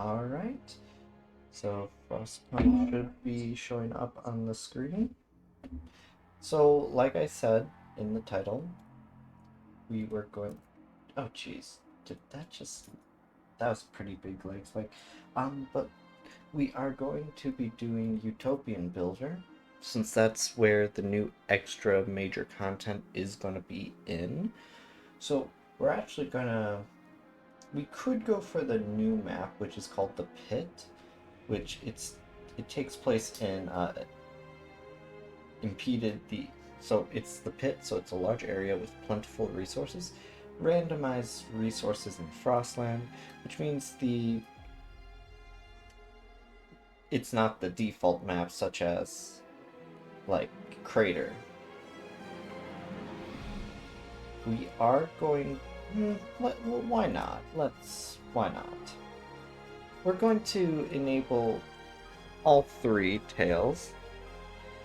Alright, so Frostpunk should be showing up on the screen. So, like I said in the title, we were going. Oh, jeez. Did that just. That was a pretty big leg spike. But we are going to be doing Utopian Builder, since that's where the new extra major content is going to be in. So, we're actually gonna. We could go for the new map, which is called the Pit, which it takes place in impeded the so it's the pit, so it's a large area with plentiful resources, randomized resources in Frostland, which means it's not the default map such as like Crater. We are going why not? Why not? We're going to enable all three tails.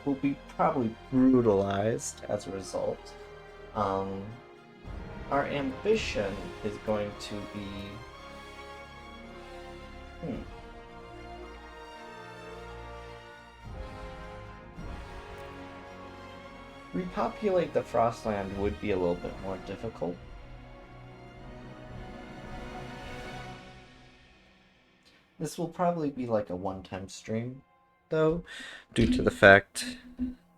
Will be probably brutalized as a result. Um, our ambition is going to be. Repopulate the Frostland would be a little bit more difficult. This will probably be like a one-time stream, though, due to the fact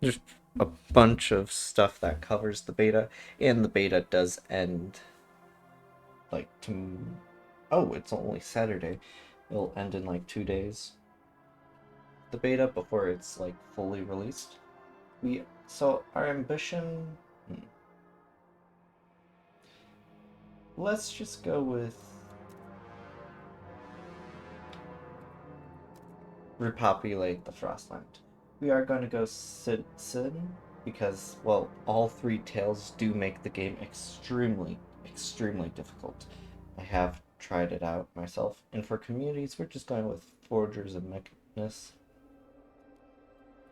there's a bunch of stuff that covers the beta, and the beta does end like oh, it's only Saturday. It'll end in like 2 days. The beta before it's like fully released. So our ambition. Let's just go with repopulate the Frostland. We are going to go Sin because, well, all three tails do make the game extremely, extremely difficult. I have tried it out myself, and for communities, we're just going with Forgers and Mechanists.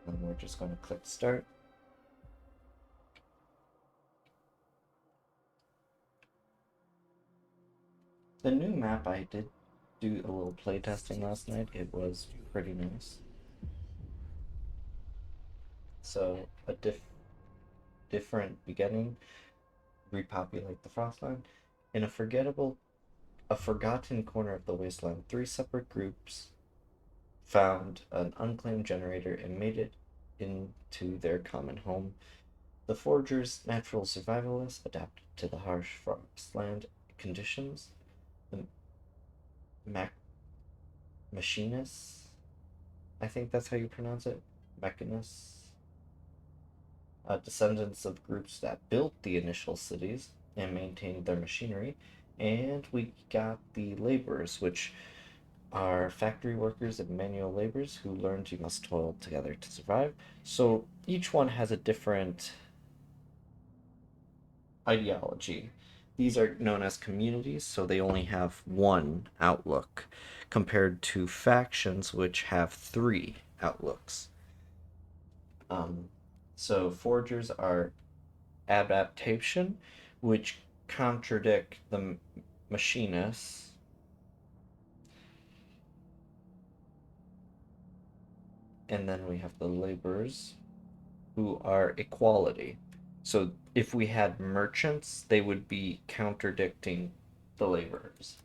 And we're just going to click Start. The new map, I did do a little playtesting last night. It was pretty nice. So, a different beginning, repopulate the Frostland. In a forgotten corner of the wasteland, three separate groups found an unclaimed generator and made it into their common home. The forgers, natural survivalists, adapted to the harsh Frostland conditions. The machinists, I think that's how you pronounce it, mechanists, descendants of groups that built the initial cities and maintained their machinery. And we got the laborers, which are factory workers and manual laborers who learned you must toil together to survive. So each one has a different ideology. These are known as communities, so they only have one outlook, compared to factions, which have three outlooks. So forgers are adaptation, which contradict the machinists. And then we have the laborers, who are equality. So if we had merchants, they would be contradicting the laborers.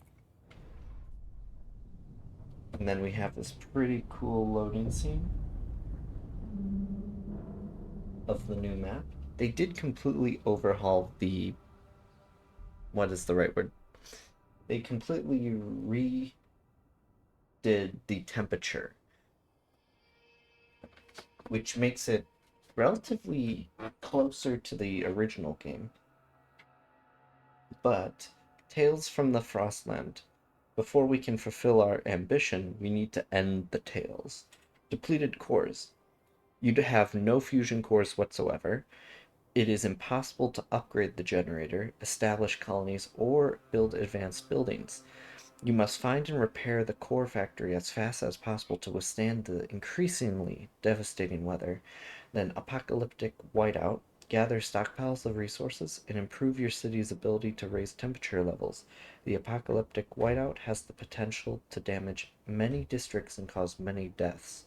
And then we have this pretty cool loading scene of the new map. They did completely overhaul the. What is the right word? They completely redid the temperature, which makes it relatively closer to the original game. But Tales from the Frostland. Before we can fulfill our ambition, we need to end the Tales. Depleted cores. You'd have no fusion cores whatsoever. It is impossible to upgrade the generator, establish colonies, or build advanced buildings. You must find and repair the core factory as fast as possible to withstand the increasingly devastating weather. Then apocalyptic whiteout. gather stockpiles of resources, and improve your city's ability to raise temperature levels. The apocalyptic whiteout has the potential to damage many districts and cause many deaths.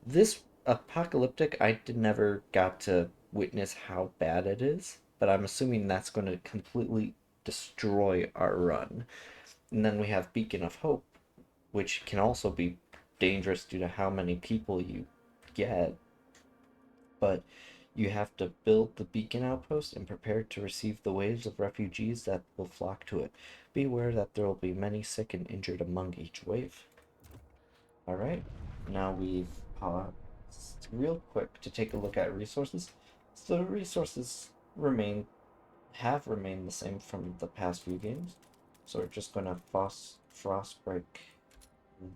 This apocalyptic, never got to witness how bad it is, but I'm assuming that's going to completely destroy our run. And then we have Beacon of Hope, which can also be dangerous due to how many people you get. But you have to build the beacon outpost and prepare to receive the waves of refugees that will flock to it. Be aware that there will be many sick and injured among each wave. Alright, now we've paused real quick to take a look at resources. So the resources have remained the same from the past few games. So we're just going to frost break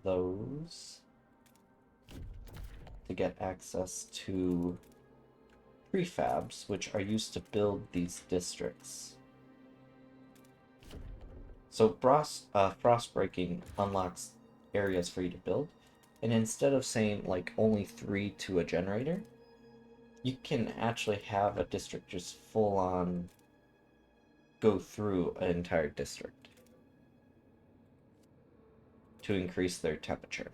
those to get access to prefabs, which are used to build these districts. So frost breaking unlocks areas for you to build, and instead of saying like only 3 to a generator, you can actually have a district just full on go through an entire district to increase their temperature.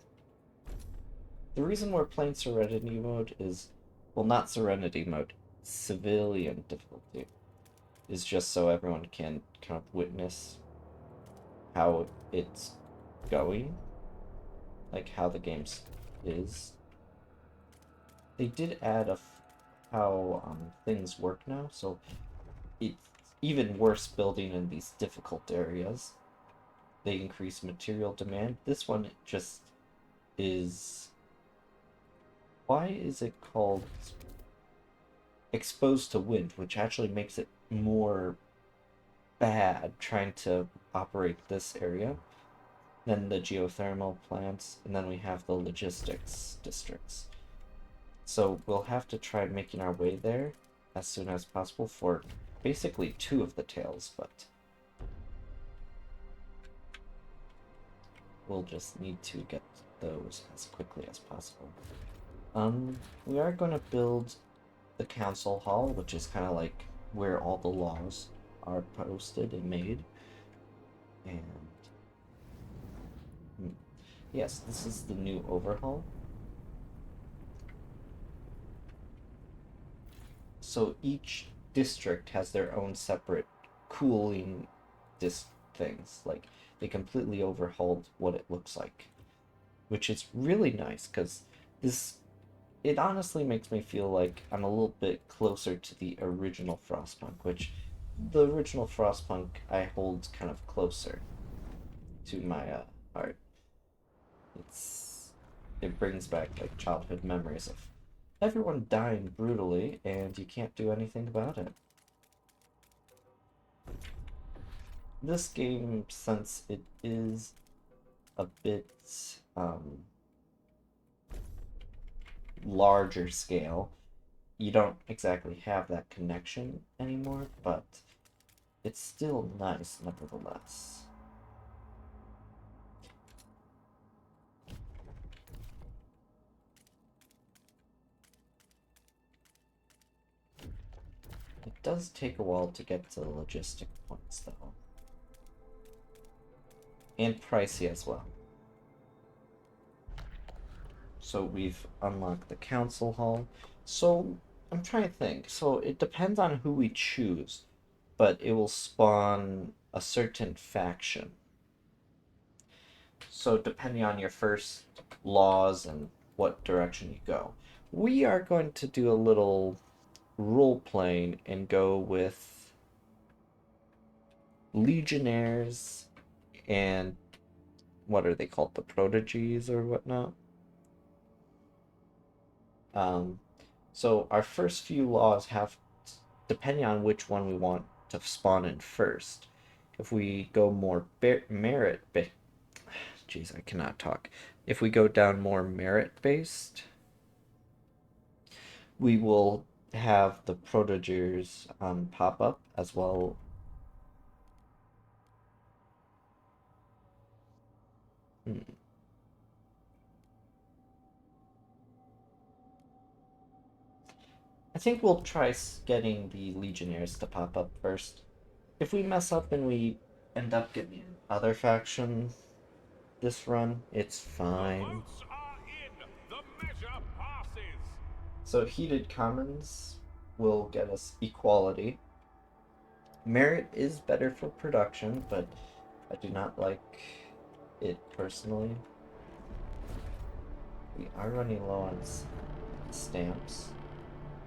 The reason we're playing Serenity mode is, well, not Serenity mode, civilian difficulty, is just so everyone can kind of witness how it's going, like how the game is. They did add how things work now, so it's even worse building in these difficult areas. They increase material demand. This one just is... Why is it called exposed to wind, which actually makes it more bad trying to operate this area? Then the geothermal plants, and then we have the logistics districts. So we'll have to try making our way there as soon as possible for basically 2 of the tails, but we'll just need to get those as quickly as possible. We are going to build the council hall, which is kind of like where all the laws are posted and made. And yes, this is the new overhaul. So each district has their own separate cooling things. Like, they completely overhauled what it looks like, which is really nice because it honestly makes me feel like I'm a little bit closer to the original Frostpunk, which the original Frostpunk I hold kind of closer to my heart. It brings back like childhood memories of everyone dying brutally and you can't do anything about it. This game, since it is a bit larger scale, you don't exactly have that connection anymore, but it's still nice nevertheless. It does take a while to get to the logistic points though. And pricey as well. So we've unlocked the council hall. So I'm trying to think. So it depends on who we choose, but it will spawn a certain faction. So depending on your first laws and what direction you go. We are going to do a little role playing and go with legionnaires and what are they called? The prodigies or whatnot. So our first few laws have, depending on which one we want to spawn in first. If we go more merit, jeez, I cannot talk. If we go down more merit based, we will have the protogers pop up as well. I think we'll try getting the Legionnaires to pop up first. If we mess up and we end up getting other faction this run, it's fine. So Heated Commons will get us equality. Merit is better for production, but I do not like it personally. We are running low on stamps,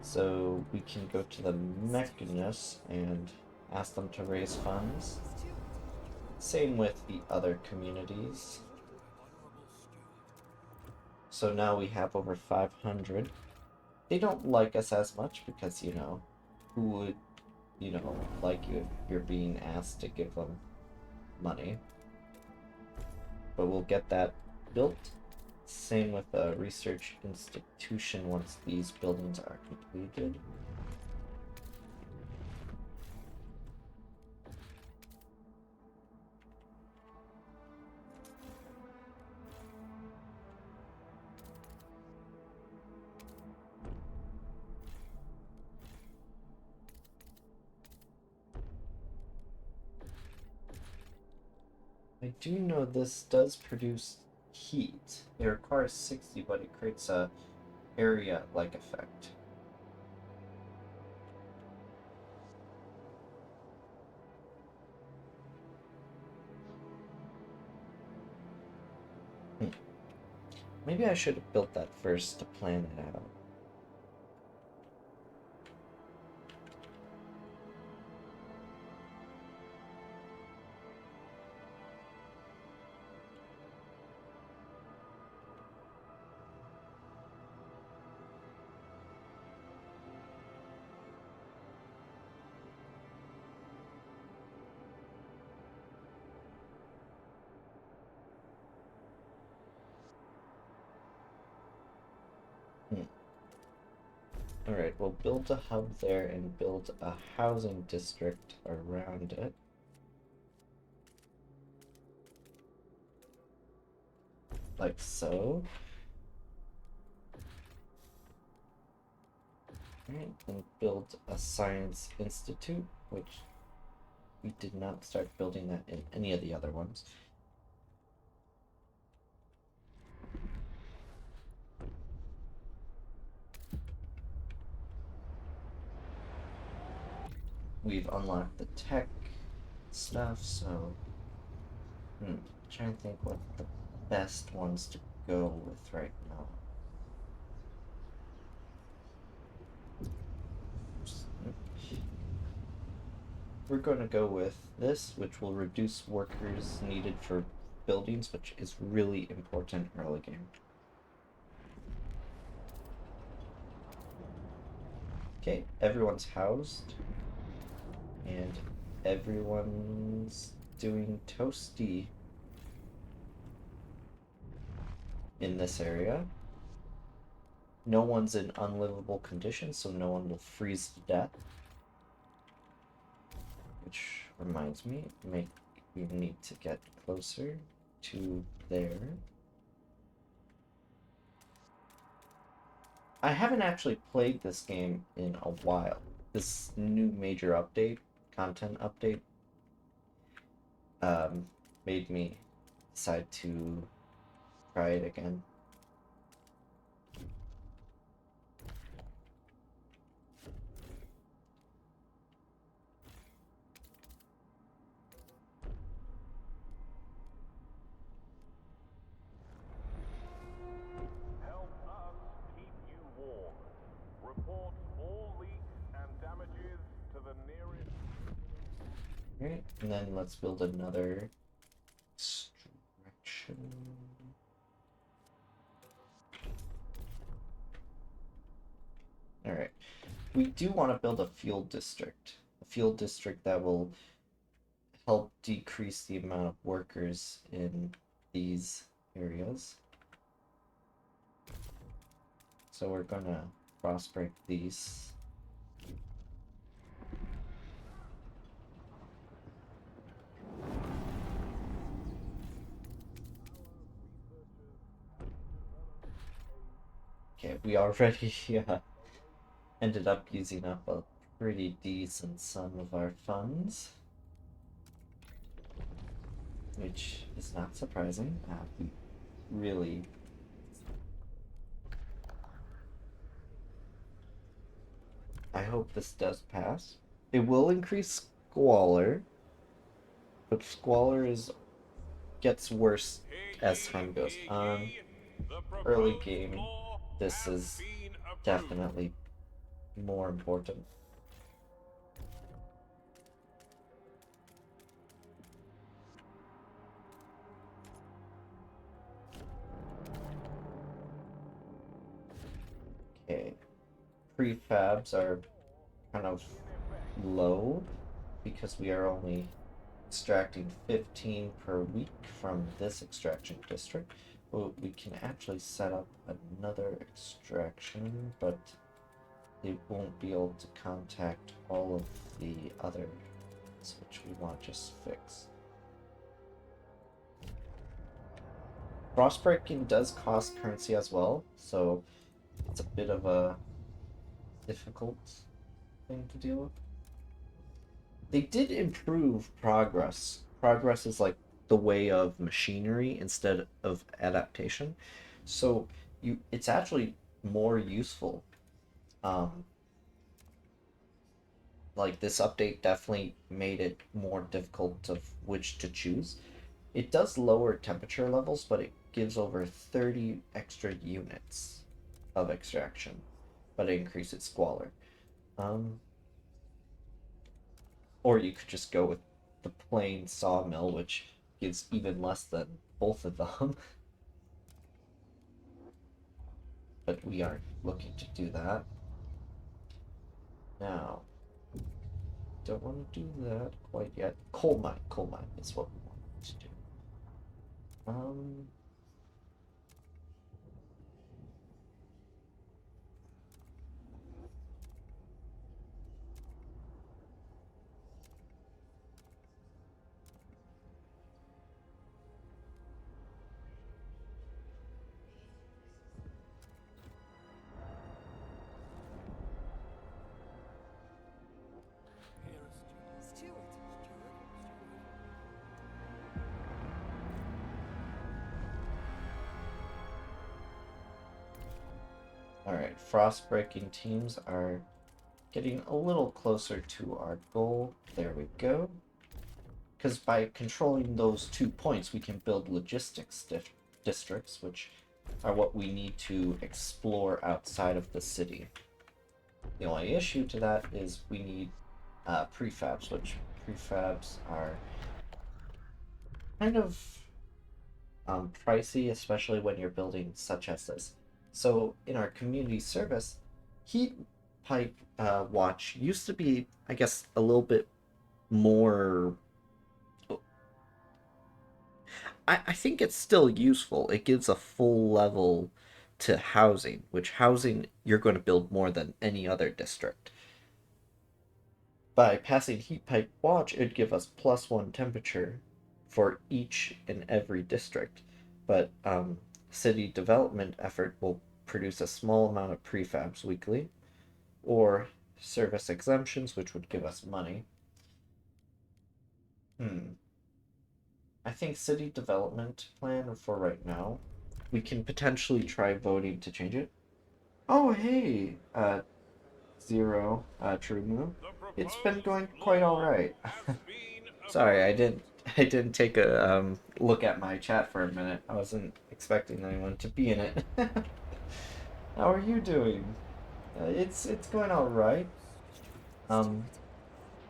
so we can go to the Mechanist and ask them to raise funds. Same with the other communities. So now we have over 500. They don't like us as much because, you know, who would, you know, like you if you're being asked to give them money. But we'll get that built. Same with a research institution once these buildings are completed. I do know this does produce heat. It requires 60, but it creates a area-like effect. Maybe I should have built that first to plan it out. Alright, we'll build a hub there and build a housing district around it. Like so. Alright, and build a science institute, which we did not start building that in any of the other ones. We've unlocked the tech stuff, so trying to think what the best ones to go with right now. We're going to go with this, which will reduce workers needed for buildings, which is really important early game. Okay, everyone's housed. And everyone's doing toasty in this area. No one's in unlivable conditions, so no one will freeze to death. Which reminds me, we need to get closer to there. I haven't actually played this game in a while. This new major update, content update, made me decide to try it again. Help us keep you warm. Report all leaks and damages to the nearest. Alright, and then let's build another extraction. Alright, we do want to build a fuel district. A fuel district that will help decrease the amount of workers in these areas. So we're gonna cross break these. Okay, we already ended up using up a pretty decent sum of our funds, which is not surprising. We really. I hope this does pass. It will increase squalor, but squalor is gets worse Hear as ye, time goes hear on. ye. The Early proposed game, law this has is been approved. definitely more important. Okay, prefabs are kind of low because we are only extracting 15 per week from this extraction district. Well, we can actually set up another extraction, but they won't be able to contact all of the others, which we want to just fix. Frostbreaking does cost currency as well, so it's a bit of a difficult thing to deal with. They did improve progress. Progress is like the way of machinery instead of adaptation. So it's actually more useful. Um, like this update definitely made it more difficult of which to choose. It does lower temperature levels, but it gives over 30 extra units of extraction, but it increases squalor. Um, or you could just go with the plain sawmill, which gives even less than both of them. But we aren't looking to do that. Now, don't want to do that quite yet. Coal mine is what we want to do. Um, all right, frost breaking teams are getting a little closer to our goal. There we go. Because by controlling those 2 points, we can build logistics districts, which are what we need to explore outside of the city. The only issue to that is we need prefabs, which prefabs are kind of pricey, especially when you're building such as this. So in our community service, heat pipe watch used to be, I guess, a little bit more. I think it's still useful. It gives a full level to housing, which housing you're going to build more than any other district. By passing heat pipe watch, it'd give us +1 temperature for each and every district. But city development effort will produce a small amount of prefabs weekly, or service exemptions, which would give us money. Hmm. I think city development plan for right now. We can potentially try voting to change it. Oh, hey, Zero, True Move. The It's been proposed going quite all law right. has been Sorry, I approved. didn't. I didn't take a look at my chat for a minute. I wasn't expecting anyone to be in it. How are you doing? It's going all right. Um,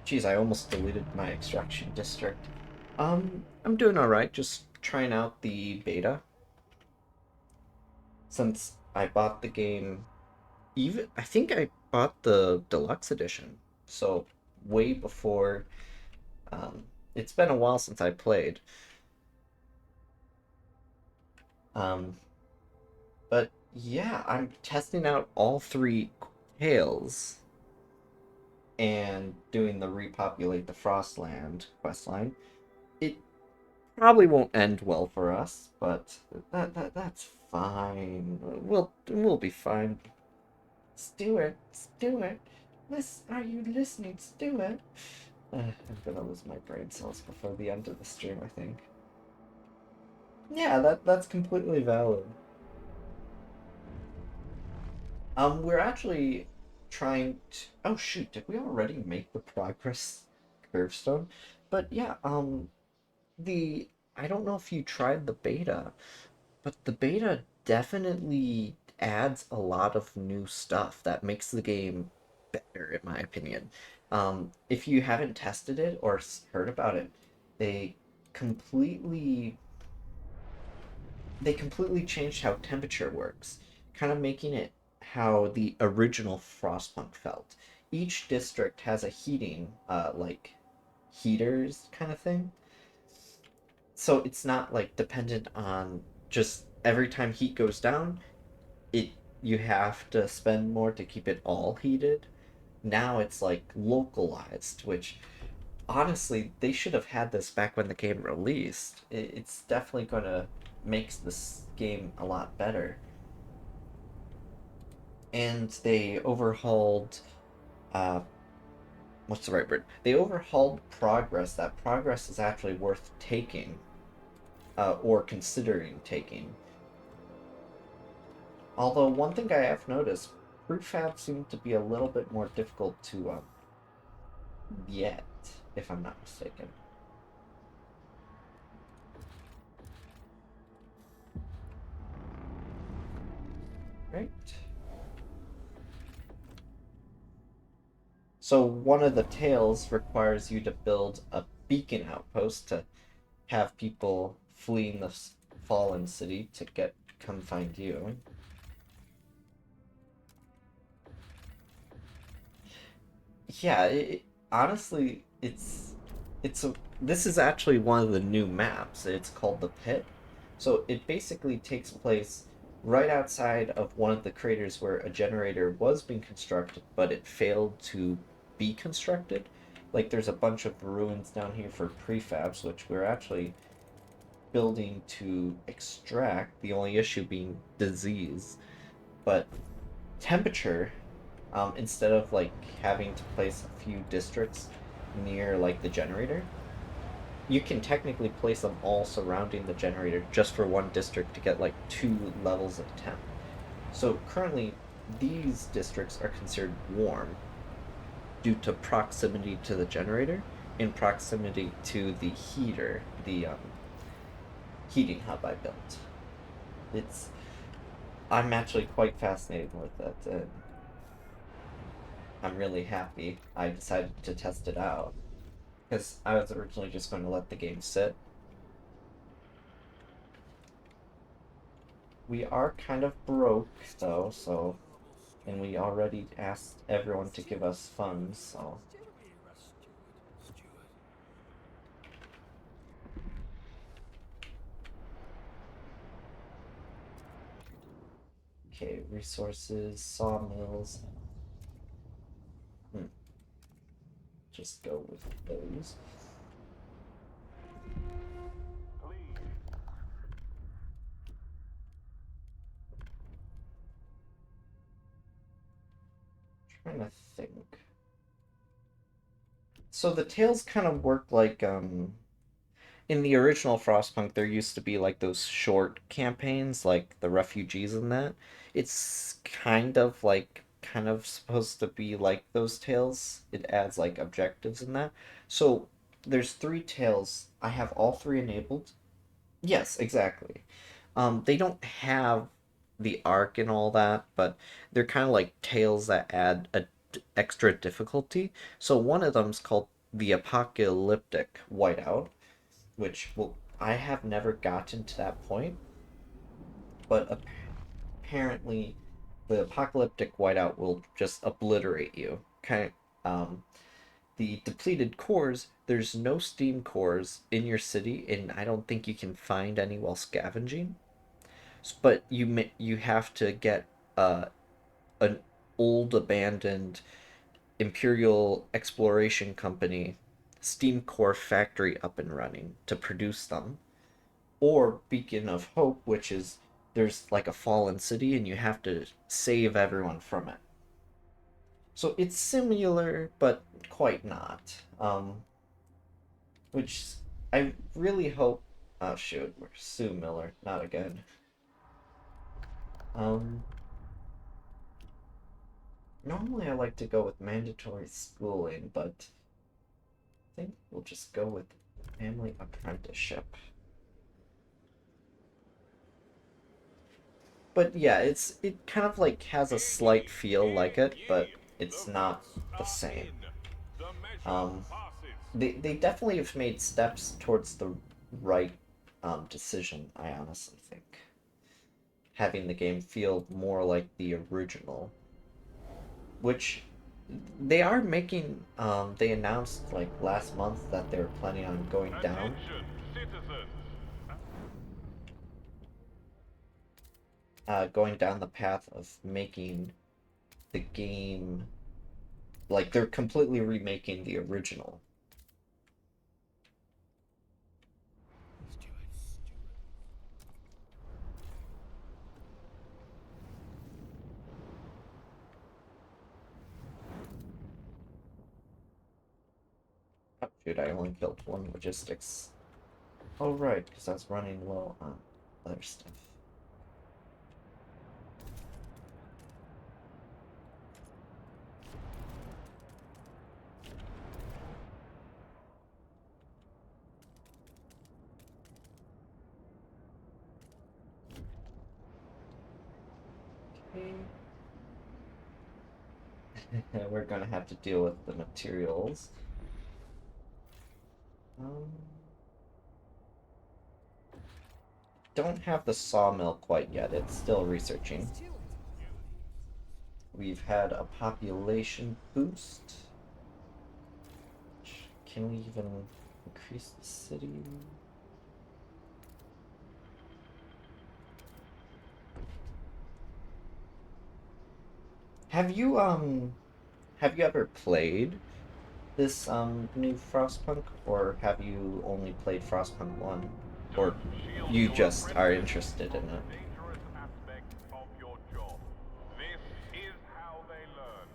Geez, I almost deleted my extraction district. I'm doing all right. Just trying out the beta since I bought the game. Even I think I bought the deluxe edition, so way before. Um, it's been a while since I played. Um, but yeah, I'm testing out all three tales and doing the repopulate the Frostland questline. It probably won't end well for us, but that's fine. We'll be fine. Stuart, Stuart, are you listening, Stuart? I'm gonna lose my brain cells before the end of the stream, I think. Yeah, that's completely valid. We're actually trying to. Oh shoot, did we already make the progress curvestone? But yeah, the I don't know if you tried the beta, but the beta definitely adds a lot of new stuff that makes the game better, in my opinion. If you haven't tested it or heard about it, they completely they completely changed how temperature works, kind of making it how the original Frostpunk felt. Each district has a heating, like heaters kind of thing, so it's not like dependent on just every time heat goes down, it you have to spend more to keep it all heated. Now it's like localized, which honestly they should have had this back when the game released. It's definitely gonna make this game a lot better. And they overhauled uh what's the right word? They overhauled progress. That progress is actually worth taking, or considering taking. Although one thing I have noticed, prefab seem to be a little bit more difficult to get, if I'm not mistaken. Right? So one of the tales requires you to build a beacon outpost to have people fleeing the fallen city to get come find you. Yeah, honestly, it's a this is actually one of the new maps. It's called the Pit. So it basically takes place right outside of one of the craters where a generator was being constructed, but it failed to be constructed. Like there's a bunch of ruins down here for prefabs, which we're actually building to extract, the only issue being disease. But temperature, instead of like having to place a few districts near like the generator, you can technically place them all surrounding the generator just for one district to get like 2 levels of temp. So currently, these districts are considered warm due to proximity to the generator and proximity to the heater, the heating hub I built. It's I'm actually quite fascinated with it, and I'm really happy I decided to test it out because I was originally just going to let the game sit. We are kind of broke though, so and we already asked everyone to give us funds, so okay, resources, sawmills. Hmm, just go with those. Please. Trying to think. So the tales kind of work like in the original Frostpunk, there used to be like those short campaigns, like the refugees and that. It's kind of supposed to be like those tales. It adds like objectives in that. So there's 3 tales. I have all 3 enabled. Yes, exactly. They don't have the arc and all that, but they're kind of like tales that add a extra difficulty. So one of them's called the Apocalyptic Whiteout, which will I have never gotten to that point, but apparently the apocalyptic whiteout will just obliterate you. Kind of, the depleted cores. There's no steam cores in your city, and I don't think you can find any while scavenging. But you have to get an old abandoned Imperial Exploration Company steam core factory up and running to produce them, or Beacon of Hope, which is there's like a fallen city and you have to save everyone from it. So it's similar, but quite not. Which I really hope. Oh shoot, we're Sue Miller, not again. Um, Normally I like to go with mandatory schooling, but I think we'll just go with family apprenticeship. But yeah, it kind of like has a slight feel Hear like it, but ye! it's The not votes the are same. in. The measure Um, passes. they definitely have made steps towards the right decision, I honestly think. Having the game feel more like the original, which they are making. They announced like last month that they were planning on Attention, citizens. going down the path of making the game like they're completely remaking the original. Oh, shoot, I only killed one logistics. Oh, right, because I was running low on other stuff. Okay. We're gonna have to deal with the materials. Um, don't have the sawmill quite yet. It's still researching. We've had a population boost. Can we even increase the city? Have you have you ever played this new Frostpunk, or have you only played Frostpunk 1? Or Don't shield you your just are apprentices interested from in the it? dangerous aspects of your job. This is how they learn.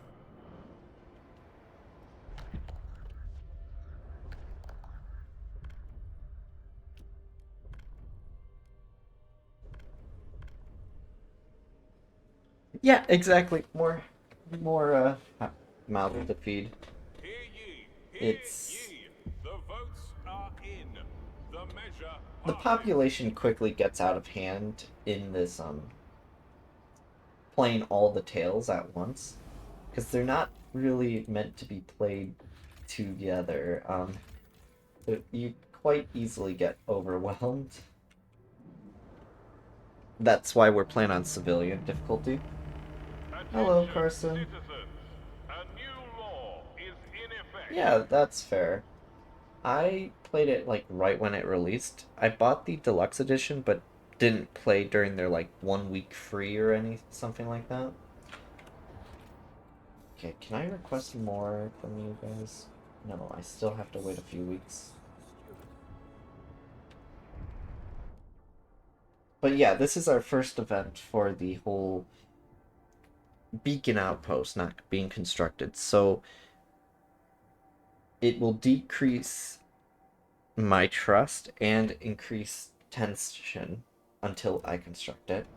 Yeah, exactly. More mouth to feed. Hear ye, hear It's ye. The votes are in. The measure the passes. population quickly gets out of hand in this playing all the tales at once because they're not really meant to be played together. You quite easily get overwhelmed. That's why we're playing on civilian difficulty. Hello, Attention, Carson. citizens. A new law is in effect. Yeah, that's fair. I played it like right when it released. I bought the deluxe edition, but didn't play during their like 1 week free or any something like that. Okay, can I request more from you guys? No, I still have to wait a few weeks. But yeah, this is our first event for the whole beacon outpost not being constructed. So it will decrease my trust and increase tension until I construct it.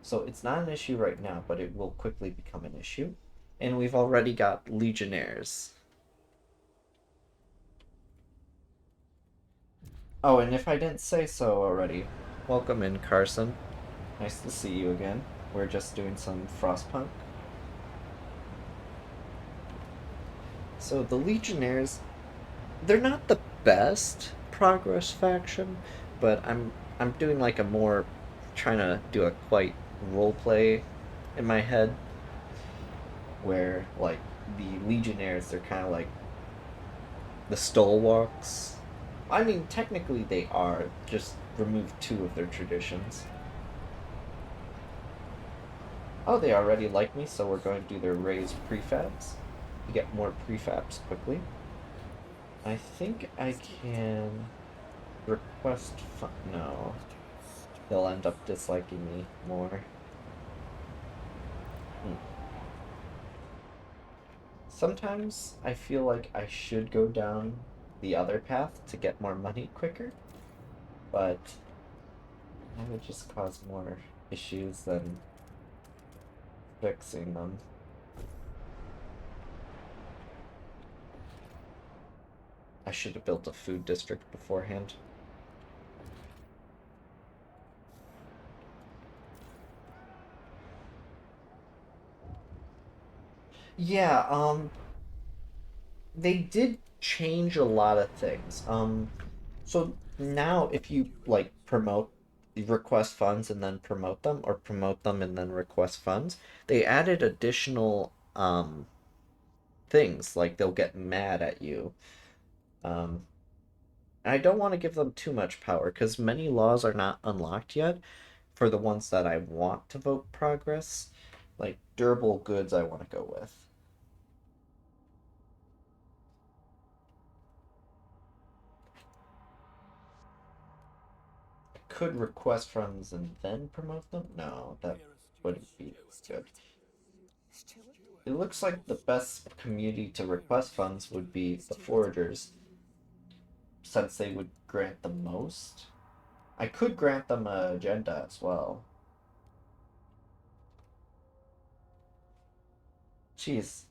So it's not an issue right now, but it will quickly become an issue. And we've already got legionnaires. Oh, and if I didn't say so already, welcome in, Carson. Nice to see you again. We're just doing some Frostpunk. So the legionnaires, they're not the best progress faction, but I'm doing like a more trying to do a quite role play in my head where like the legionnaires they're kind of like the stalwarts. I mean, technically they are. Just remove two of their traditions. Oh, they already like me, so we're going to do their raised prefabs. You get more prefabs quickly. I think I can request. No, they'll end up disliking me more. Hmm. Sometimes I feel like I should go down the other path to get more money quicker, but that would just cause more issues than fixing them. I should have built a food district beforehand. Yeah, they did change a lot of things. So now if you like promote request funds and then promote them, or promote them and then request funds, they added additional things like they'll get mad at you. Um, I don't want to give them too much power because many laws are not unlocked yet for the ones that I want to vote progress. Like durable goods, I want to go with. I could request funds and then promote them? No, that wouldn't be good. It looks like the best community to request funds would be the foragers, since they would grant the most. I could grant them an agenda as well. Jeez.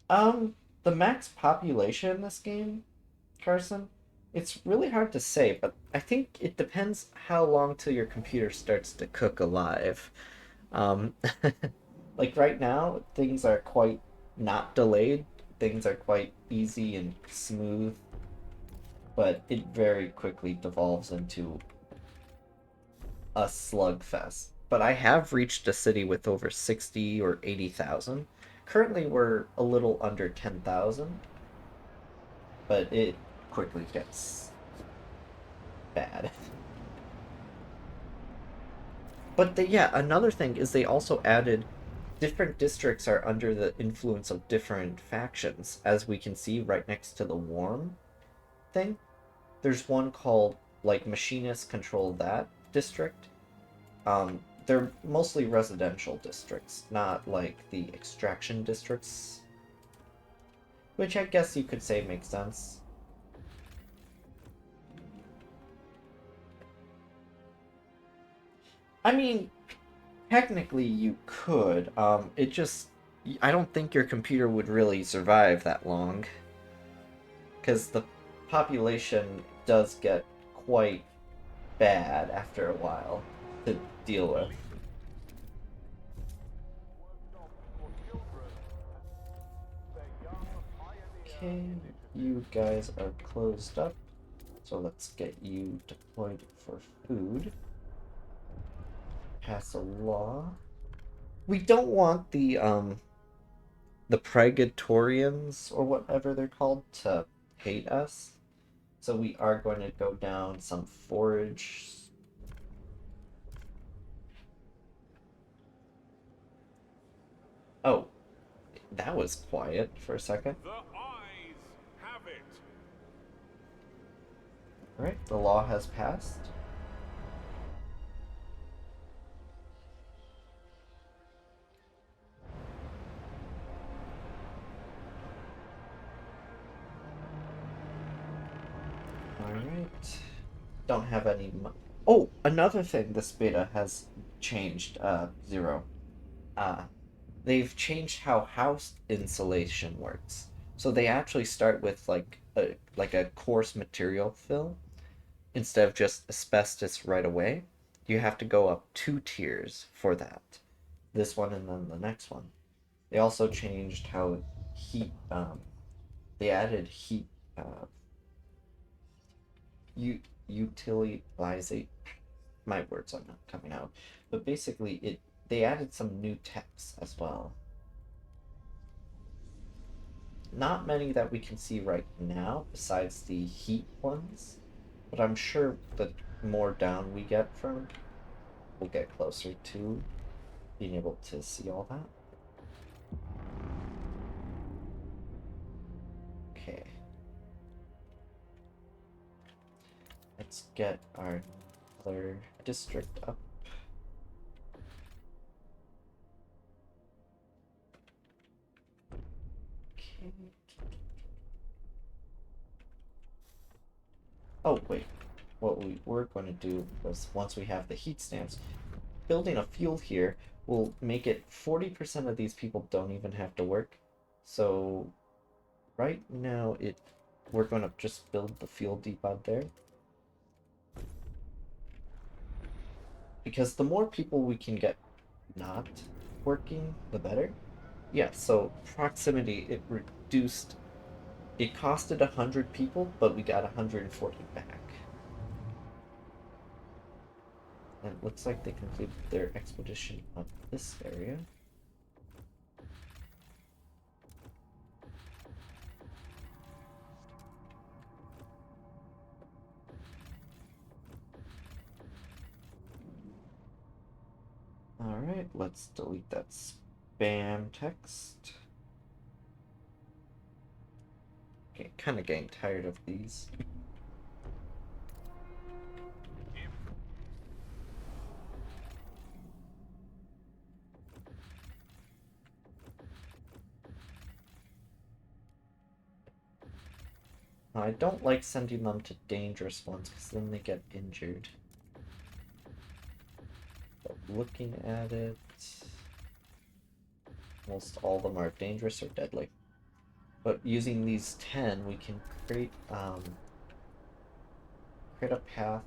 The max population in this game, Carson, it's really hard to say, but I think it depends how long till your computer starts to cook alive. Um, like right now, things are quite not delayed. Things are quite easy and smooth, but it very quickly devolves into a slugfest. But I have reached a city with over 60 or 80,000. Currently, we're a little under 10,000, but it quickly gets bad. Yeah, another thing is they also added different districts are under the influence of different factions, as we can see right next to the warm thing. There's one called like machinists control that district. They're mostly residential districts, not like the extraction districts, which I guess you could say makes sense. I mean, technically you could. It just I don't think your computer would really survive that long because the population does get quite bad after a while to deal with. Okay, you guys are closed up, so let's get you deployed for food. Pass a law. We don't want the Pregatorians or whatever they're called to hate us. So we are going to go down some forage. Oh, that was quiet for a second. The eyes have it. Alright, the law has passed. Alright. Don't have any. Oh, another thing this beta has changed, Zero. Uh, they've changed how house insulation works. So they actually start with like a coarse material fill instead of just asbestos right away. You have to go up 2 tiers for that. This one and then the next one. They also changed how heat. They added heat. You utilizate. My words are not coming out, but basically it. They added some new techs as well. Not many that we can see right now, besides the heat ones. But I'm sure the more down we get from, we'll get closer to being able to see all that. Okay. Let's get our other district up. Oh, wait. What we were going to do was, once we have the heat stamps, building a fuel here will make it 40% of these people don't even have to work. So right now we're going to just build the fuel depot there. Because the more people we can get not working, the better. Yeah, so proximity, it costed 100 people, but we got 140 back. And it looks like they completed their expedition on this area. Alright, let's delete that spam text. Okay, kind of getting tired of these. I don't like sending them to dangerous ones because then they get injured. But looking at it, almost all of them are dangerous or deadly. But using these 10, we can create a path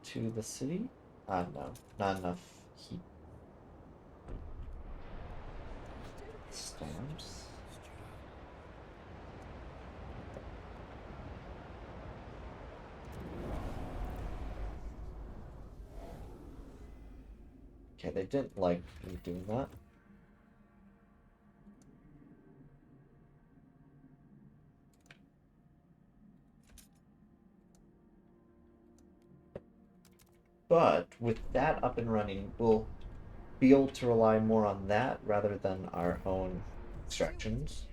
to the city. No, not enough heat stamps. Okay, they didn't like me doing that. But with that up and running, we'll be able to rely more on that rather than our own extractions.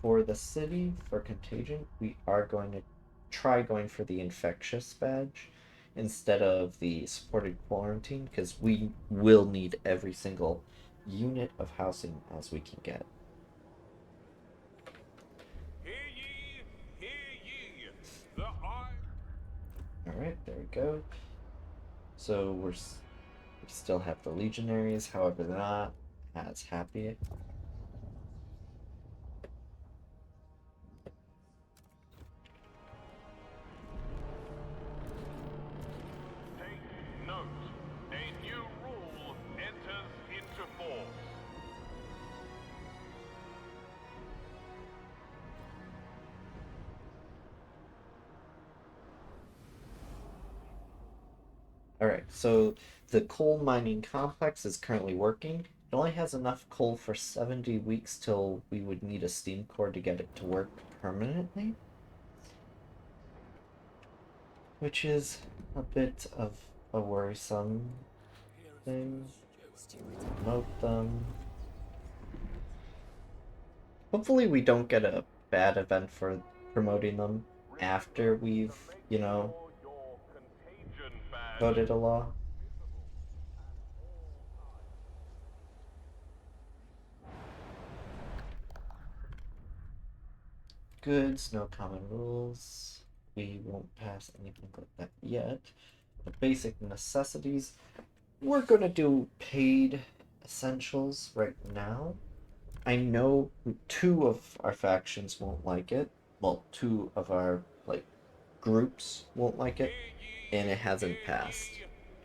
For the city, for contagion, we are going to try going for the infectious badge instead of the supported quarantine, because we will need every single unit of housing as we can get. Hear ye, hear ye. The eye. Alright, there we go. So we still have the legionaries, however they're not as happy. Take note. A new rule enters into force. Alright, so the coal mining complex is currently working. It only has enough coal for 70 weeks till we would need a steam core to get it to work permanently. Which is a bit of a worrisome thing. Promote them. Hopefully we don't get a bad event for promoting them after we've, Your contagion badge. voted a law. Goods, no common rules. We won't pass anything like that yet. The basic necessities. We're gonna do paid essentials right now. I know 2 of our factions won't like it. Well, 2 of our groups won't like it, and it hasn't passed.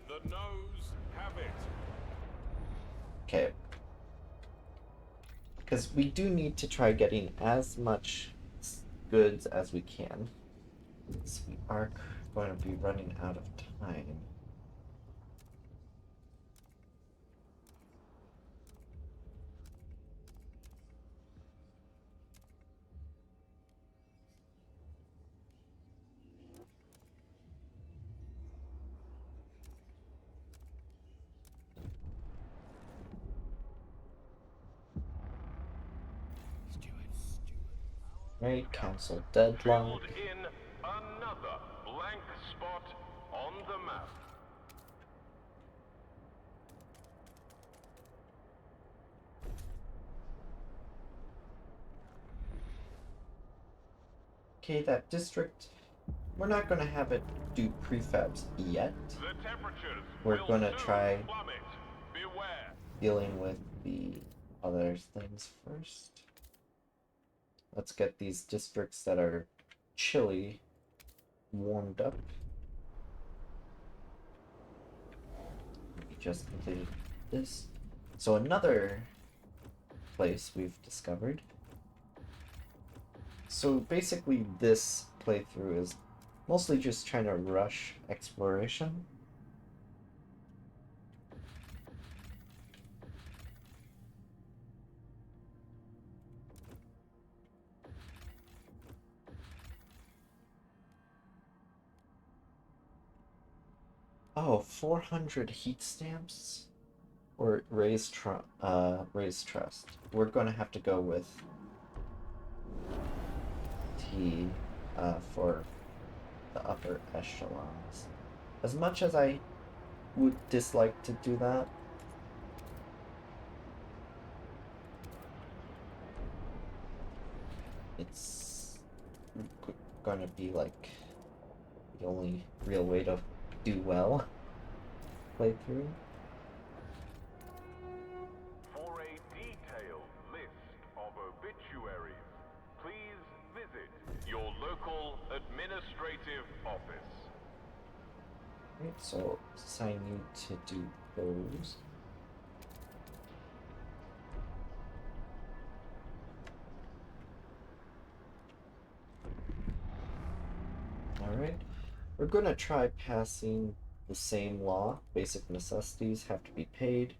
The noes have it. Okay. Because we do need to try getting as much goods as we can. So we are going to be running out of time. Right, council deadlock. Filled in another blank spot on the map. Okay, that district, we're not going to have it do prefabs yet. The temperatures We're will going to soon try plummet. Beware. dealing with the other things first. Let's get these districts that are chilly warmed up. We just completed this. So another place we've discovered. So basically this playthrough is mostly just trying to rush exploration. Oh, 400 heat stamps or raise trust. We're going to have to go with T for the upper echelons. As much as I would dislike to do that, it's gonna be like the only real way to do well playthrough. For a detailed list of obituaries, please visit your local administrative office. Right, so assign you to do those. Alright, we're gonna try passing the same law. Basic necessities have to be paid.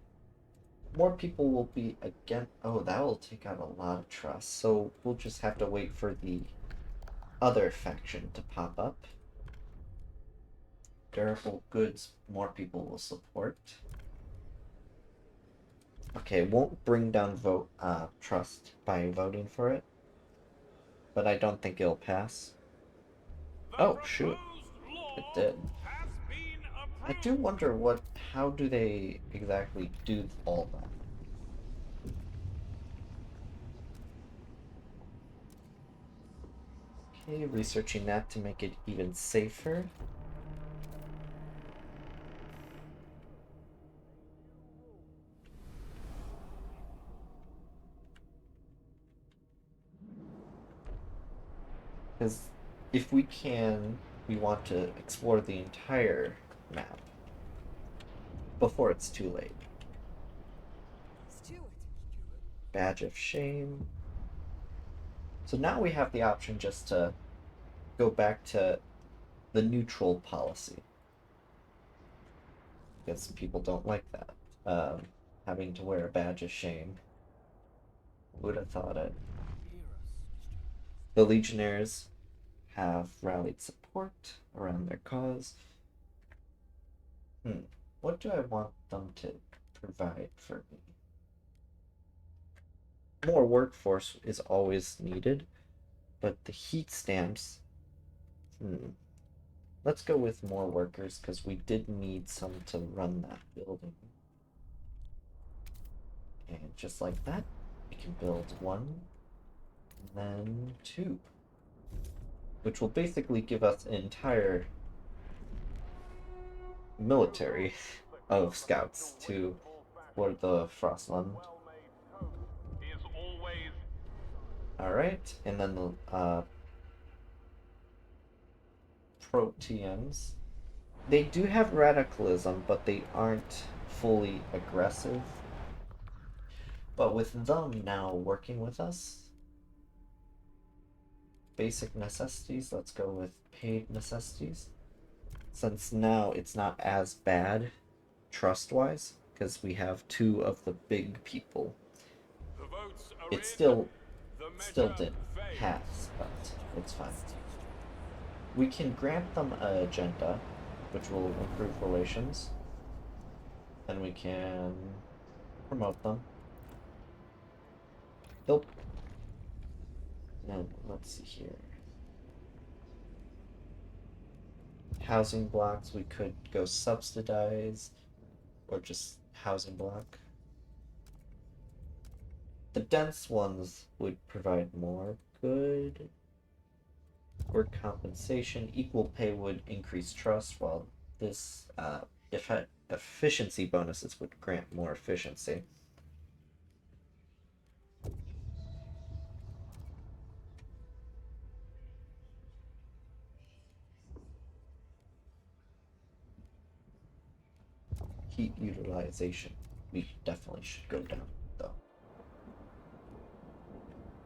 More people will be again. Oh, that will take out a lot of trust. So we'll just have to wait for the other faction to pop up. Durable goods, more people will support. Okay, won't bring down trust by voting for it, but I don't think it'll pass. Oh shoot, it did. I do wonder how do they exactly do all that? Okay, researching that to make it even safer. Because if we can, we want to explore the entire map before it's too late. Badge of shame. So now we have the option just to go back to the neutral policy. Because people don't like that. Having to wear a badge of shame. Would have thought it. The Legionnaires have rallied support around their cause. What do I want them to provide for me? More workforce is always needed, but the heat stamps. Let's go with more workers because we did need some to run that building. And just like that, we can build one, and then two, which will basically give us an entire military of scouts to for the Frostland. Alright, and then the Proteans. They do have radicalism, but they aren't fully aggressive. But with them now working with us, basic necessities, let's go with paid necessities. Since now it's not as bad trust-wise, because we have two of the big people. It still didn't pass, but it's fine. We can grant them an agenda, which will improve relations. And we can promote them. Nope. No, let's see here. Housing blocks, we could go subsidize, or just housing block. The dense ones would provide more good. Work compensation, equal pay would increase trust, while this efficiency bonuses would grant more efficiency. Heat utilization, we definitely should go down though.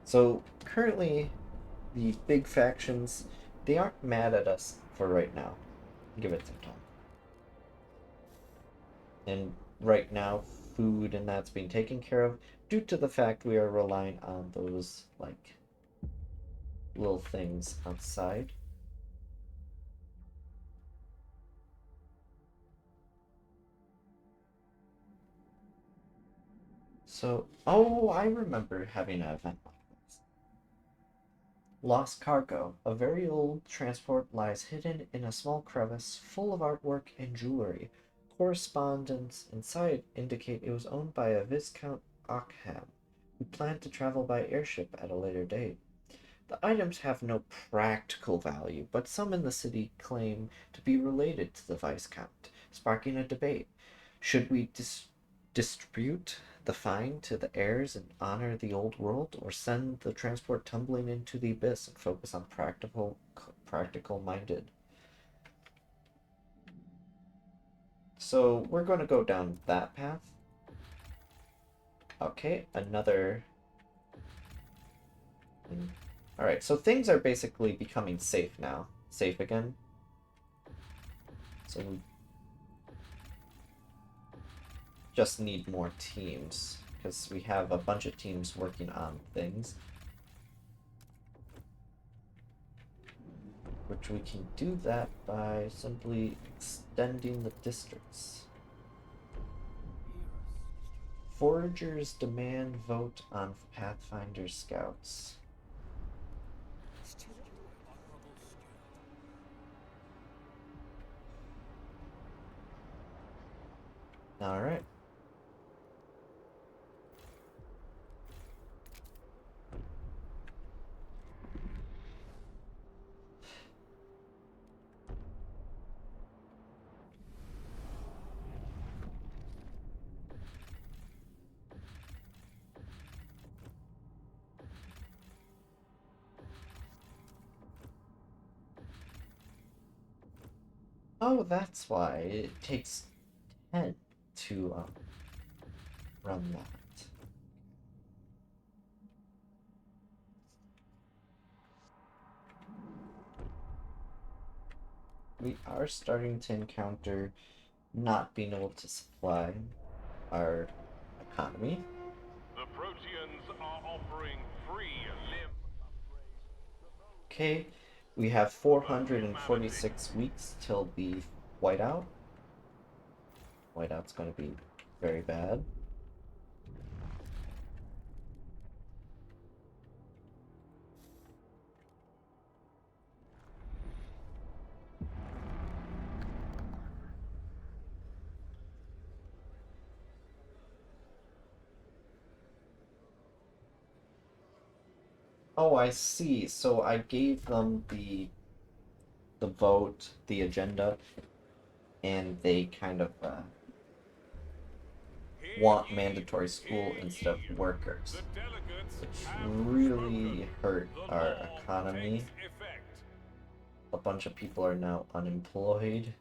So currently, the big factions, they aren't mad at us for right now. Give it some time. And right now, food and that's being taken care of due to the fact we are relying on those like little things outside. So, oh, I remember having an event like this. Lost cargo. A very old transport lies hidden in a small crevice full of artwork and jewelry. Correspondence inside indicate it was owned by a Viscount Ockham, who planned to travel by airship at a later date. The items have no practical value, but some in the city claim to be related to the Viscount, sparking a debate. Should we distribute the find to the heirs and honor the old world, or send the transport tumbling into the abyss and focus on practical minded? So we're going to go down that path. Okay, another. Alright, so things are basically becoming safe now. Safe again. So we just need more teams, because we have a bunch of teams working on things. Which we can do that by simply extending the districts. Foragers demand vote on Pathfinder Scouts. Alright. Oh, that's why it takes 10 to run that. We are starting to encounter not being able to supply our economy. The Proteans are offering free limb upgrades. Okay, we have 446 weeks till the whiteout. Whiteout's going to be very bad. Oh, I see. So I gave them the vote, the agenda, and they kind of want mandatory school instead of workers, which really hurt our economy. A bunch of people are now unemployed.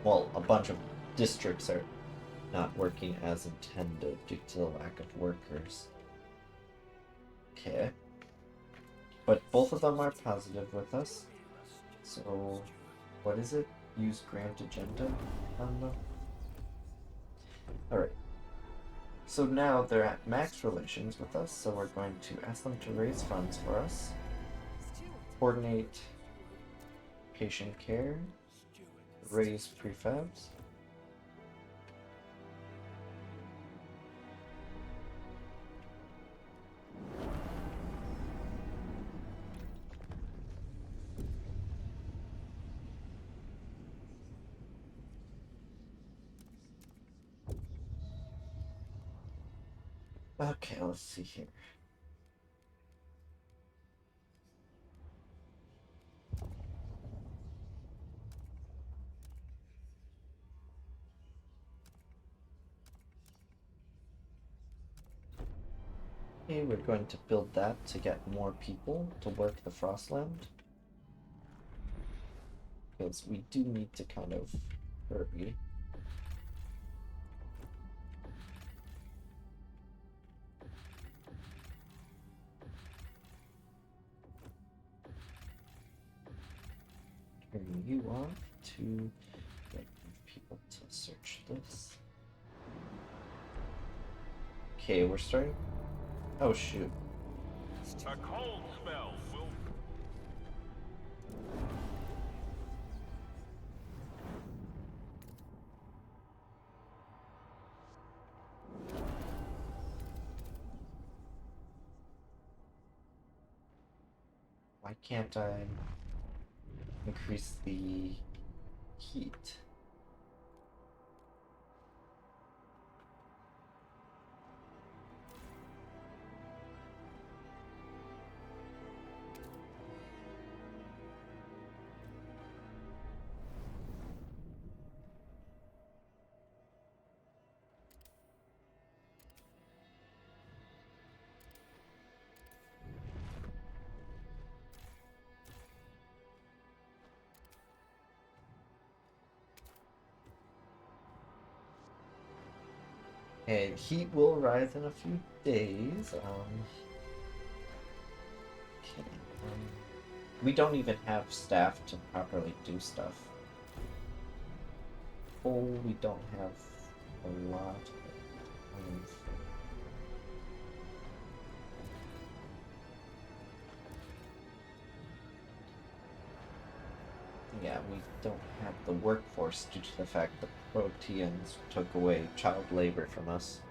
Well, a bunch of districts are not working as intended due to the lack of workers. Okay. But both of them are positive with us. So, what is it? Use grant agenda on them? Alright. So now they're at max relations with us, so we're going to ask them to raise funds for us. Coordinate patient care. Raise prefabs. Okay, let's see here. Okay, we're going to build that to get more people to work the Frostland. Because we do need to kind of hurry. Turn you off to get people to search this. Okay, we're starting. Oh shoot. A cold spell will. Why can't I increase the heat? Okay, heat will rise in a few days. Okay. We don't even have staff to properly do stuff. Oh, we don't have a lot of. Yeah, we don't have the workforce due to the fact that Proteans took away child labor from us.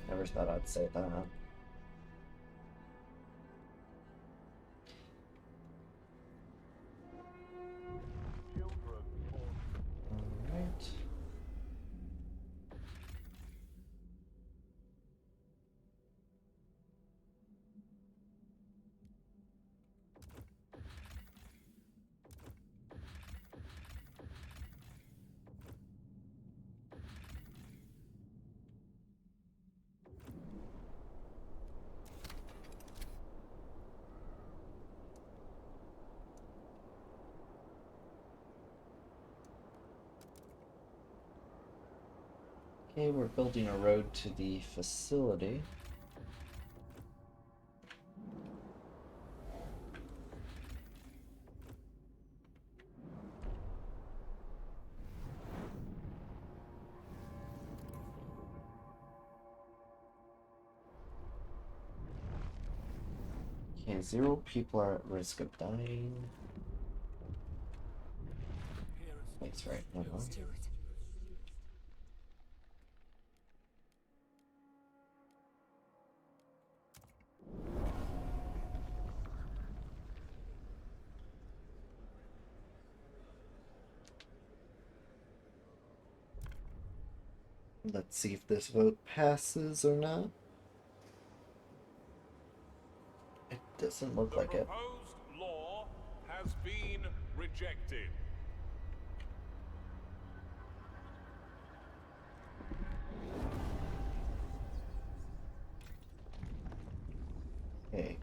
Never thought I'd say that. Alright. Okay, we're building a road to the facility. Okay, 0 people are at risk of dying. That's right, no more. Let's see if this vote passes or not. It doesn't look like it. The proposed law has been rejected. Okay.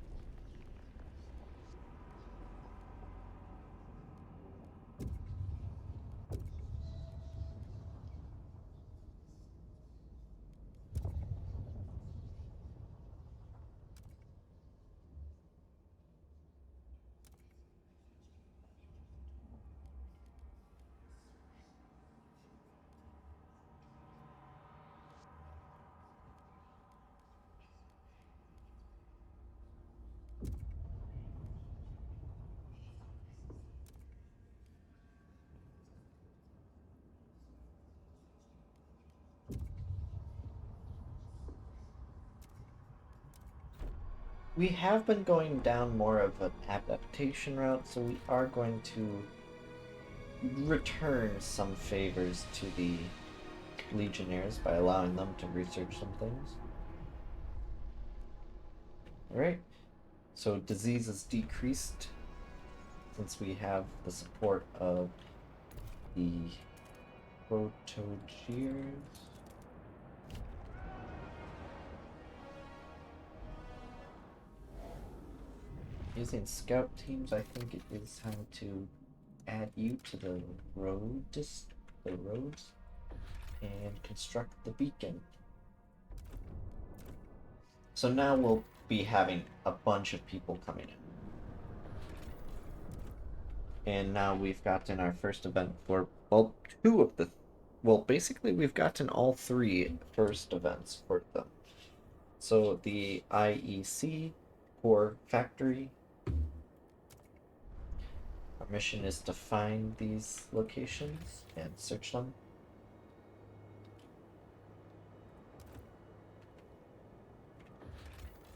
We have been going down more of an adaptation route, so we are going to return some favors to the Legionnaires by allowing them to research some things. Alright, so disease is decreased since we have the support of the Protogears. Using scout teams, I think it is time to add you to the roads and construct the beacon. So now we'll be having a bunch of people coming in. And now we've gotten our first event for, well, basically we've gotten all 3 first events for them. So the IEC core factory. Our mission is to find these locations and search them.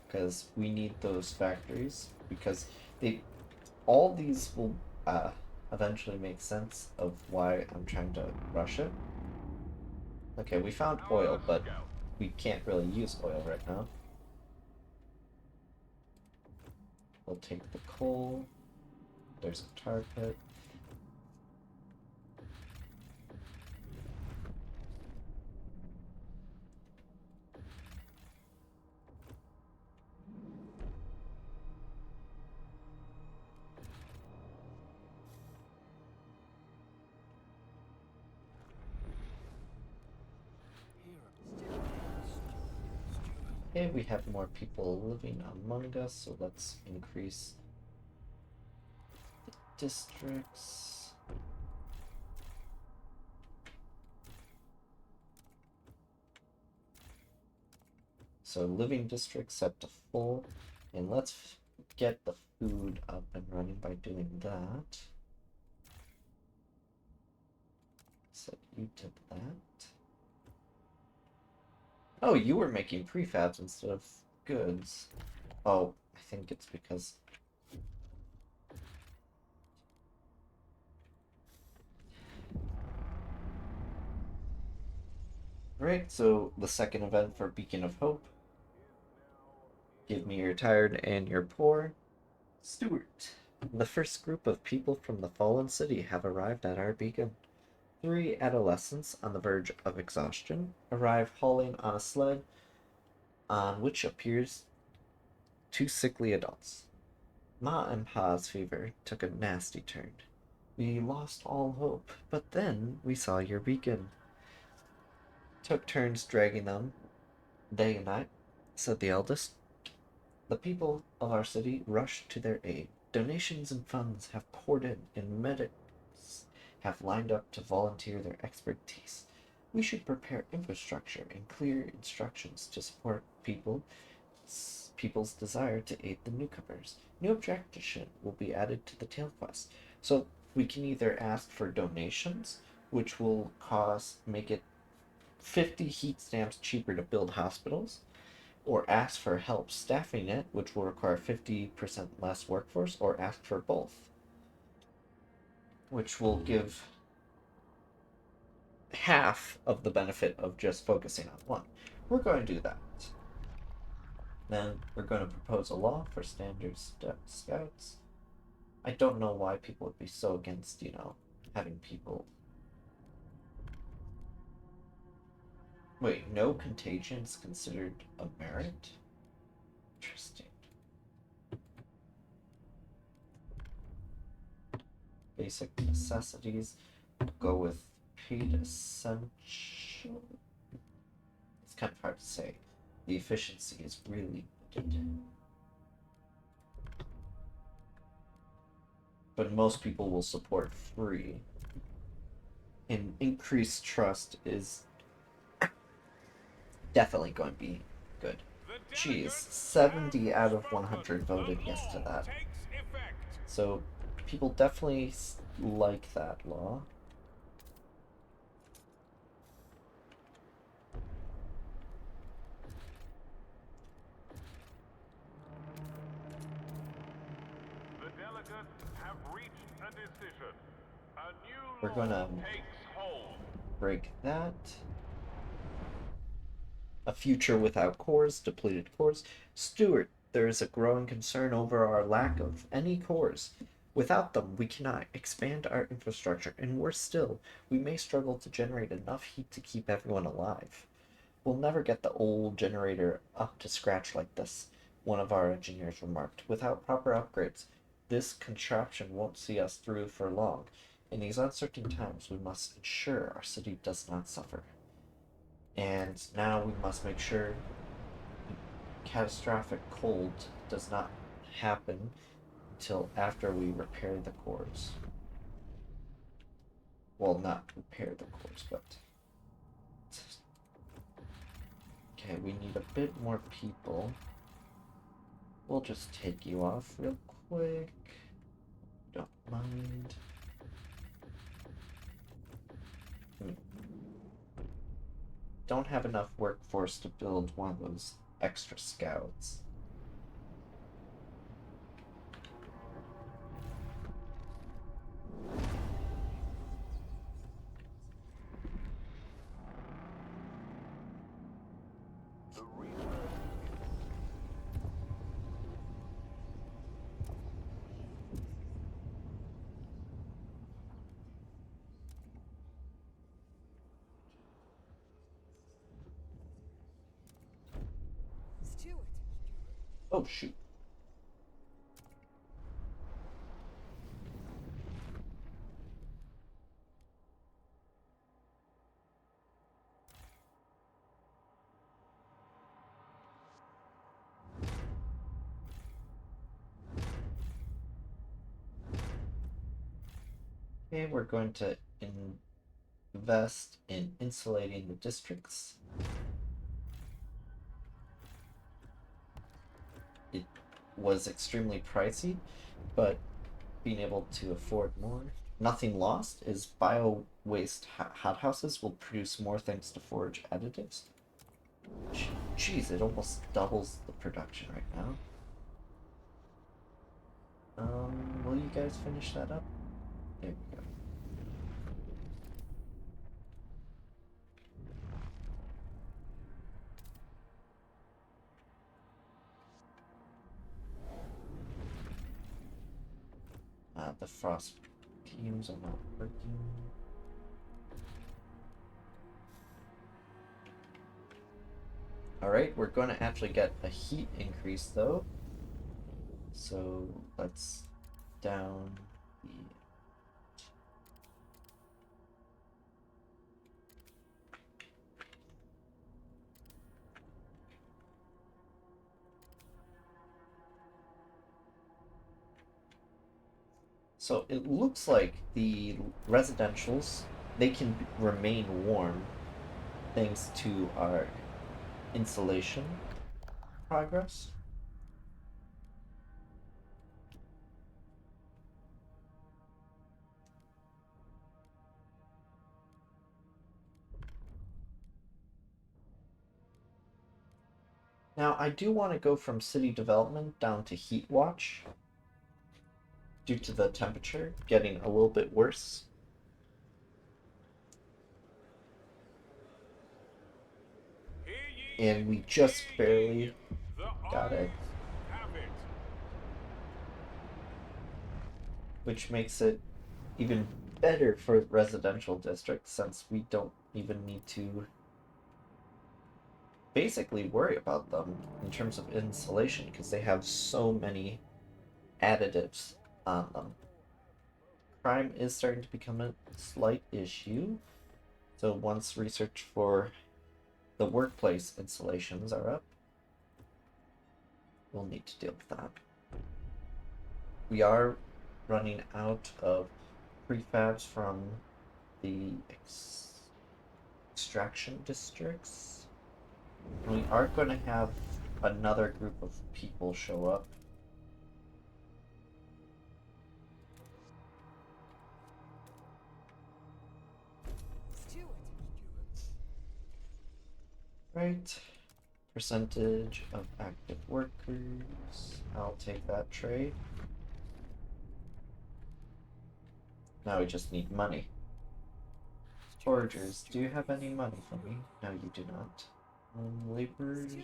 Because we need those factories, because all these will eventually make sense of why I'm trying to rush it. Okay, we found oil, but we can't really use oil right now. We'll take the coal. There's a tar pit. Okay, we have more people living among us, so let's increase the districts. So living district set to full, and let's get the food up and running by doing that. Set you to that. Oh, you were making prefabs instead of goods. Oh, I think it's because... Right, so the second event for Beacon of Hope. Give me your tired and your poor. Stuart. The first group of people from the fallen city have arrived at our beacon. 3 adolescents on the verge of exhaustion arrive hauling on a sled on which appears 2 sickly adults. Ma and Pa's fever took a nasty turn. We lost all hope, but then we saw your beacon. Took turns dragging them, day and night, said the eldest. The people of our city rushed to their aid. Donations and funds have poured in, and medics have lined up to volunteer their expertise. We should prepare infrastructure and clear instructions to support people's desire to aid the newcomers. New objection will be added to the tail quest. So we can either ask for donations, which will make it 50 heat stamps cheaper to build hospitals, or ask for help staffing it, which will require 50% less workforce, or ask for both, which will give half of the benefit of just focusing on one. We're going to do that. Then we're going to propose a law for standard scouts. I don't know why people would be so against, having people... Wait, no contagion is considered a merit? Interesting. Basic necessities. Go with paid essential. It's kind of hard to say. The efficiency is really limited. But most people will support free. And increased trust is definitely going to be good. Jeez, 70 out of 100 voted yes to that. So people definitely like that law. The delegates have reached a decision. A new We're gonna law takes hold. break that. A future without cores, depleted cores. Stuart, There is a growing concern over our lack of any cores. Without them, we cannot expand our infrastructure, and worse still, we may struggle to generate enough heat to keep everyone alive. We'll never get the old generator up to scratch like this, one of our engineers remarked. Without proper upgrades, this contraption won't see us through for long. In these uncertain times, we must ensure our city does not suffer. And now we must make sure catastrophic cold does not happen until after we repair the cores. Well, not repair the cores, but... Okay, we need a bit more people. We'll just take you off real quick. Don't mind. Don't have enough workforce to build one of those extra scouts. The research Stewart. Oh, shoot. Okay, we're going to invest in insulating the districts. It was extremely pricey, but being able to afford more. Nothing lost is bio waste hothouses will produce more thanks to forage additives. Jeez, it almost doubles the production right now. Will you guys finish that up? There we go. The frost teams are not working. Alright, we're going to actually get a heat increase though. So let's down the... So it looks like the residentials, they can remain warm thanks to our insulation progress. Now, I do want to go from city development down to heat watch due to the temperature getting a little bit worse. And we just barely got it, which makes it even better for residential districts since we don't even need to basically worry about them in terms of insulation because they have so many additives on them. Crime is starting to become a slight issue, so once research for the workplace installations are up, we'll need to deal with that. We are running out of prefabs from the extraction districts. And we are going to have another group of people show up. Stewart. Right. Percentage of active workers. I'll take that trade. Now we just need money. Foragers, do you have any money for me? No, you do not. Laborers.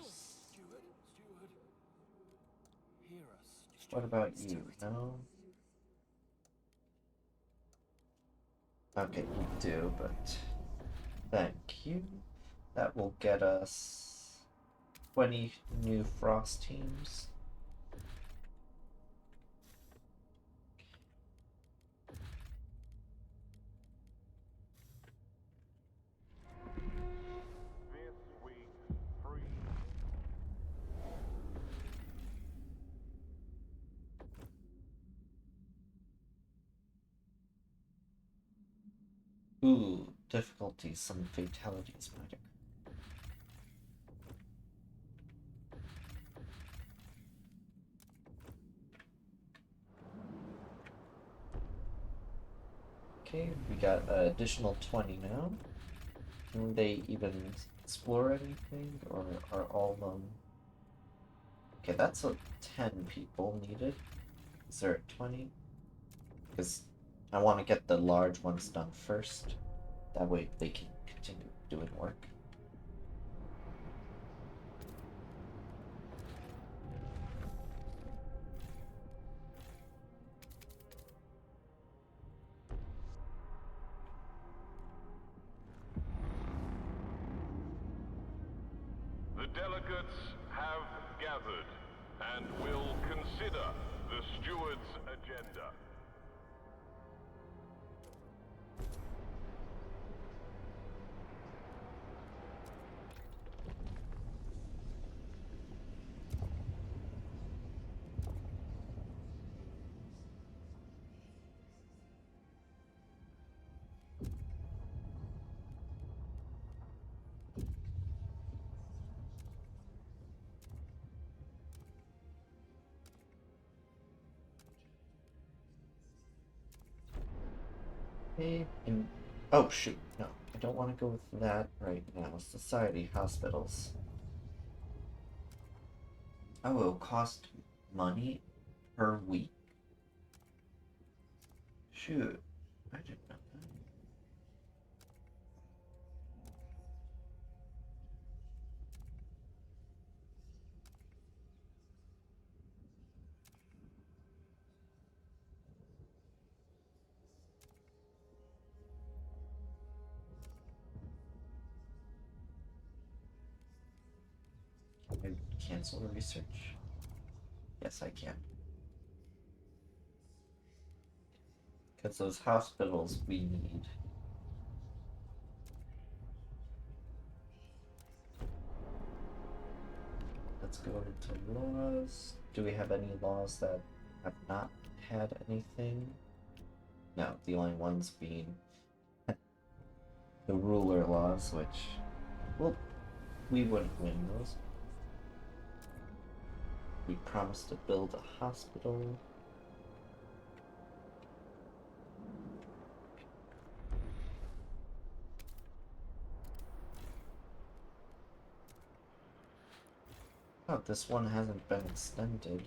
What about Let's you? do it. No? Okay, you do, but thank you. That will get us 20 new Frost teams. This week's free. Ooh, difficulty, some fatalities might occur. Okay, we got an additional 20 now. Can they even explore anything, or are all of them... Okay, that's a 10 people needed. Is there a 20? Because I want to get the large ones done first. That way they can continue doing work. The delegates have gathered and will consider the steward's agenda. Okay, and... Oh, shoot. No, I don't want to go with that right now. Society hospitals. Oh, it'll cost money per week? Shoot. I didn't know that. Can I cancel the research? Yes, I can. Because those hospitals we need. Let's go into laws. Do we have any laws that have not had anything? No, the only ones being the ruler laws, which, well, we wouldn't win those. We promised to build a hospital. Oh, this one hasn't been extended.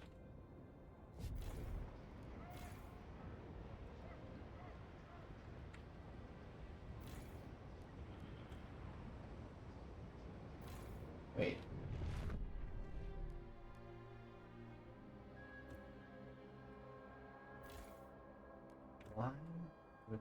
Wait. Why would...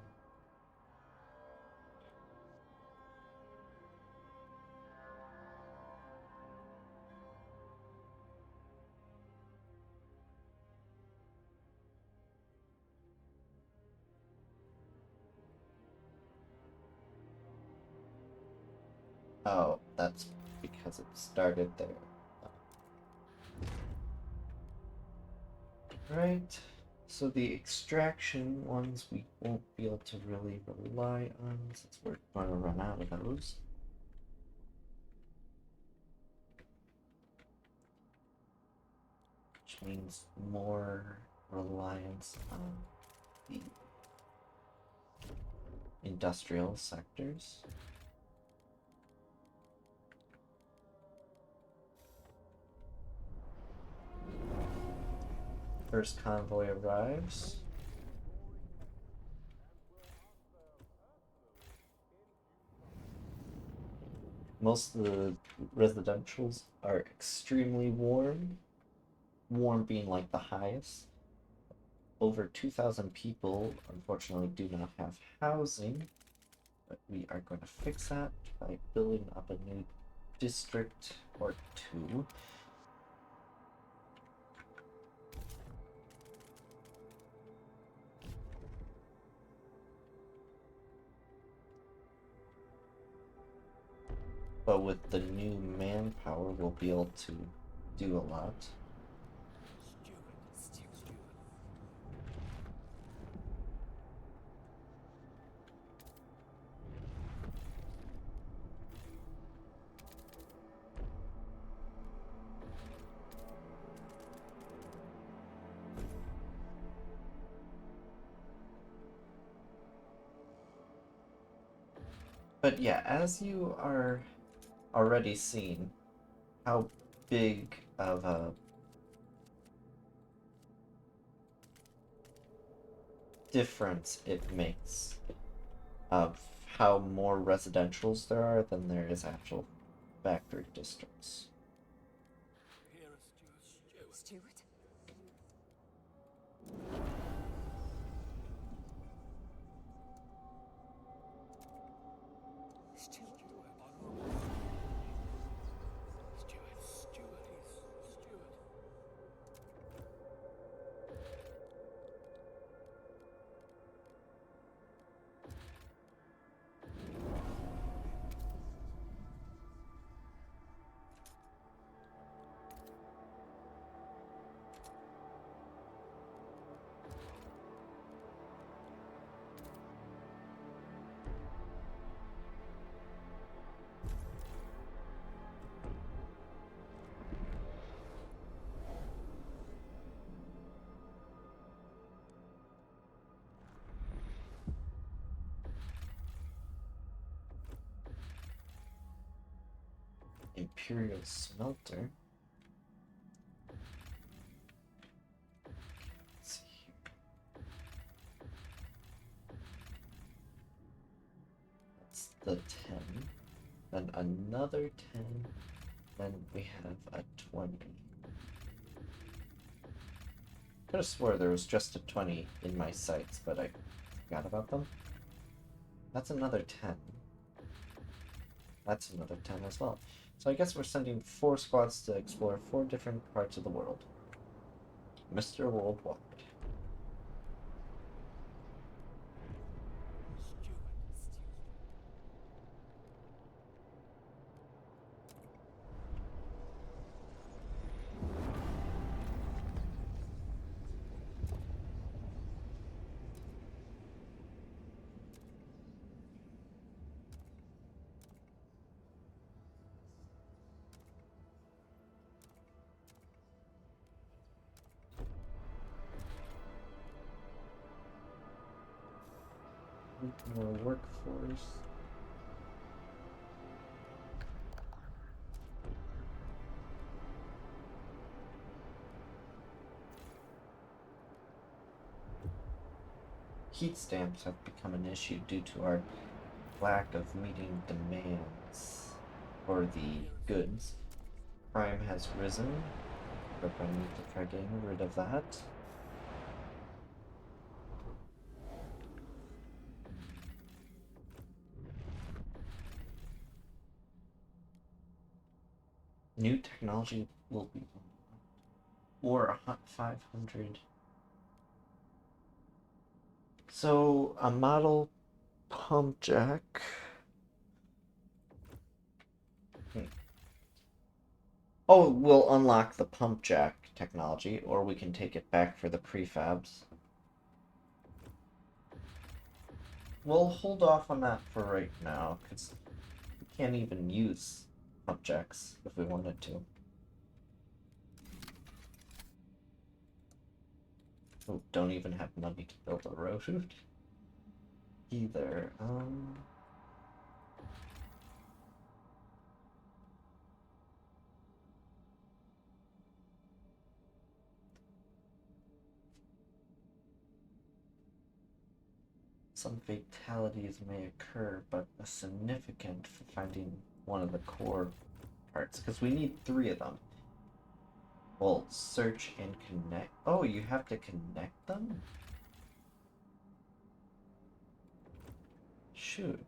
Oh, that's because it started there. Right. So the extraction ones we won't be able to really rely on since we're going to run out of those. Which means more reliance on the industrial sectors. First convoy arrives. Most of the residentials are extremely warm. Warm being like the highest. Over 2,000 people unfortunately do not have housing, but we are going to fix that by building up a new district or two. But with the new manpower, we'll be able to do a lot. But yeah, as you are already seeing how big of a difference it makes of how more residentials there are than there is actual factory districts. Stewart? Stewart? Imperial smelter. Let's see here. That's the 10. Then another 10. Then we have a 20. Could have swore there was just a 20 in my sights, but I forgot about them. That's another 10. That's another 10 as well. So I guess we're sending 4 squads to explore 4 different parts of the world. Mr. Worldwide. More workforce. Heat stamps have become an issue due to our lack of meeting demands for the goods. Crime has risen. We're going to need to try getting rid of that. New technology will be or a hot 500. So a model pump jack. Oh, we'll unlock the pump jack technology, or we can take it back for the prefabs. We'll hold off on that for right now, because we can't even use pump jacks if we wanted to. Oh, don't even have money to build a road either. Some fatalities may occur, but are significant for finding one of the core parts, because we need 3 of them. Well, search and connect. Oh, you have to connect them? Shoot.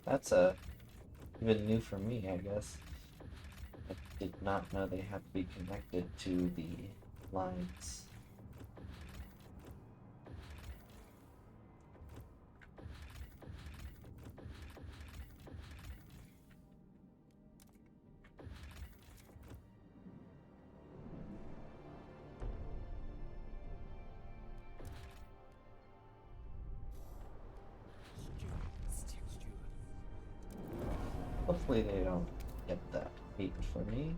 That's even new for me, I guess. I did not know they have to be connected to the lines. Hopefully they don't get that hate for me.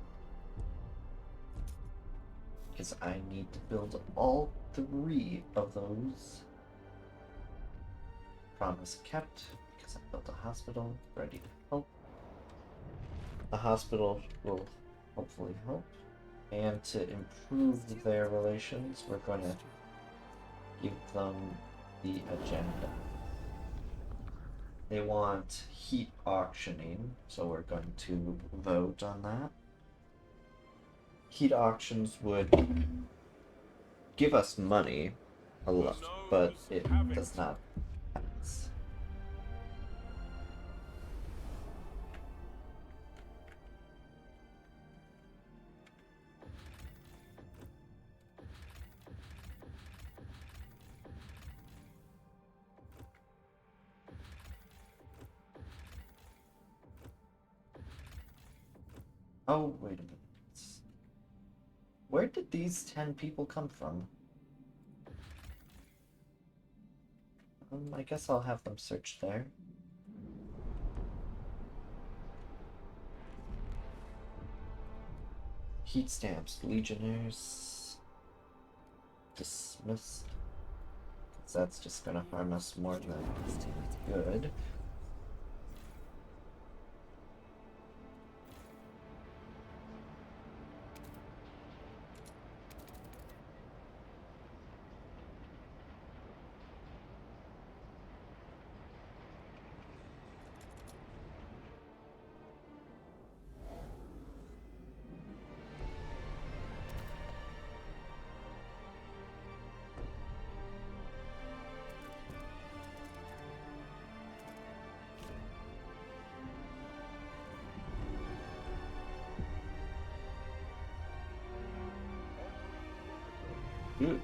Because I need to build all 3 of those. Promise kept, because I built a hospital ready to help. The hospital will hopefully help. And to improve their relations, we're going to give them the agenda. They want heat auctioning, so we're going to vote on that. Heat auctions would give us money, a lot, but it does not pass. Oh, wait a minute. Where did these 10 people come from? I guess I'll have them search there. Heat stamps, legionnaires. Dismissed. Because that's just gonna harm us more than good. Dude,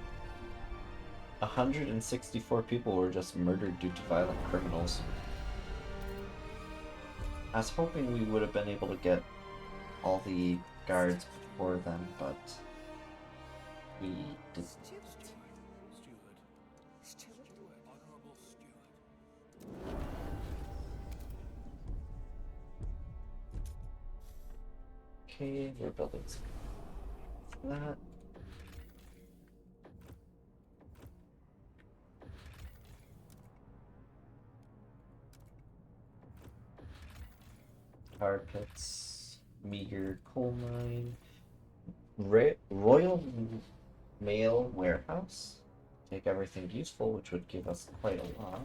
164 people were just murdered due to violent criminals. I was hoping we would have been able to get all the guards before them, but we didn't. Okay, we're building that. Tar pits, meager coal mine, Royal Mail Warehouse. Take everything useful, which would give us quite a lot.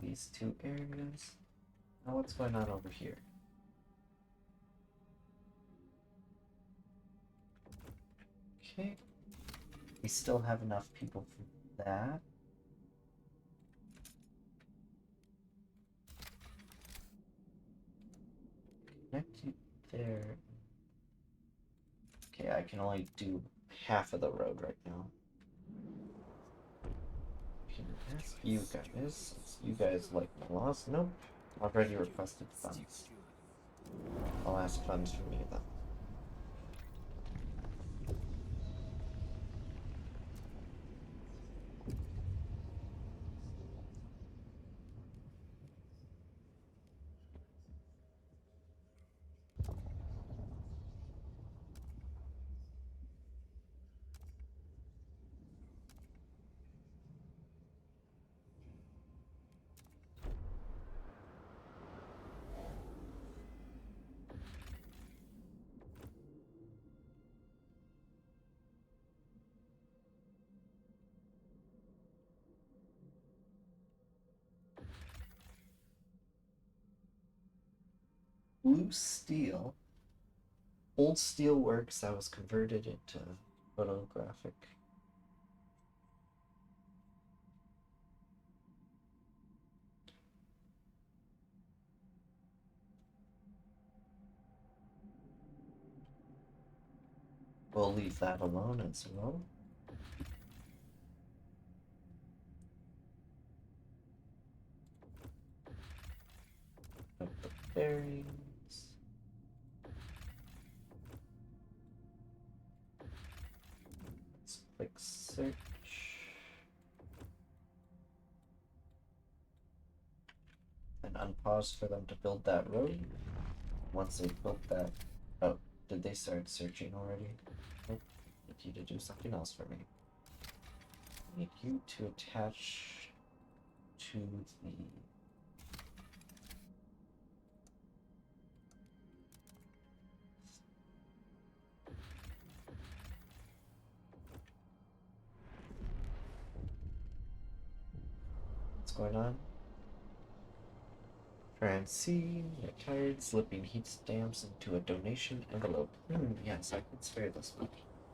These 2 areas. Now what's going on over here? Okay. We still have enough people for that. Connect you there. Okay, I can only do half of the road right now. Can I ask you guys, since you guys like my laws? Nope. Already requested funds. I'll ask funds from you then. Blue steel. Old steel works that was converted into photographic. We'll leave that alone as well. Put the bearings. Let's click search. And unpause for them to build that road. Once they built that, oh, did they start searching already? Nope. I need you to do something else for me. I need you to attach to the what's going on? Francine, you're tired, slipping heat stamps into a donation envelope. Yes, I could spare this much.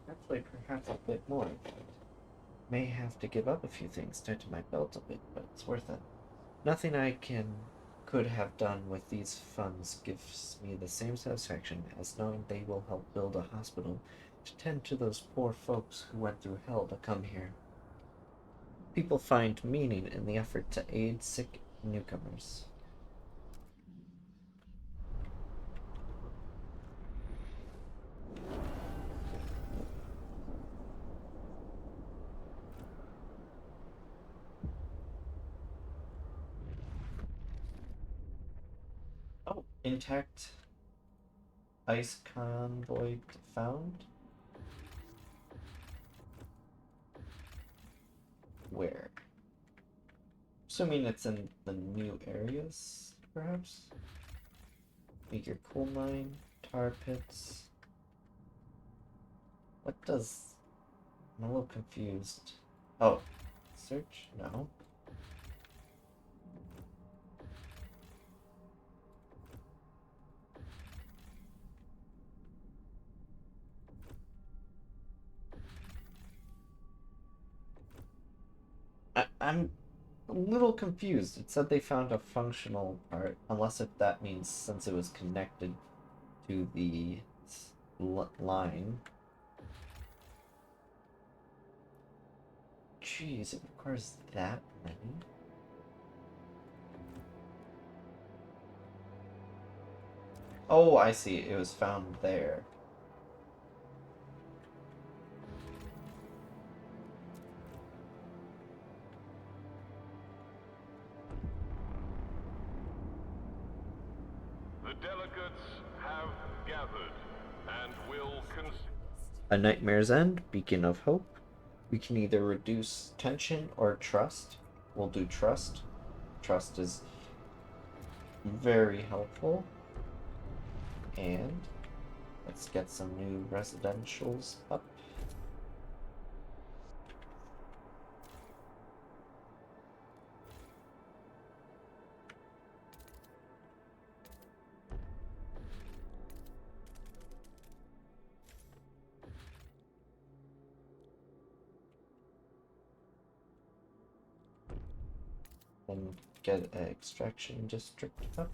Actually, perhaps a bit more. May have to give up a few things, tighten my belt a bit, but it's worth it. Nothing I could have done with these funds gives me the same satisfaction as knowing they will help build a hospital to tend to those poor folks who went through hell to come here. People find meaning in the effort to aid sick newcomers. Oh, intact ice convoy found? Where? Assuming it's in the new areas, perhaps? Meteor coal mine, tar pits. What does... I'm a little confused. Oh, search? No. I'm a little confused. It said they found a functional part, unless if that means since it was connected to the line. Jeez, it requires that many? Oh, I see. It was found there. The delegates have gathered and will A Nightmare's End, Beacon of Hope. We can either reduce tension or trust. We'll do trust. Trust is very helpful. And let's get some new residentials up. And get an extraction district up.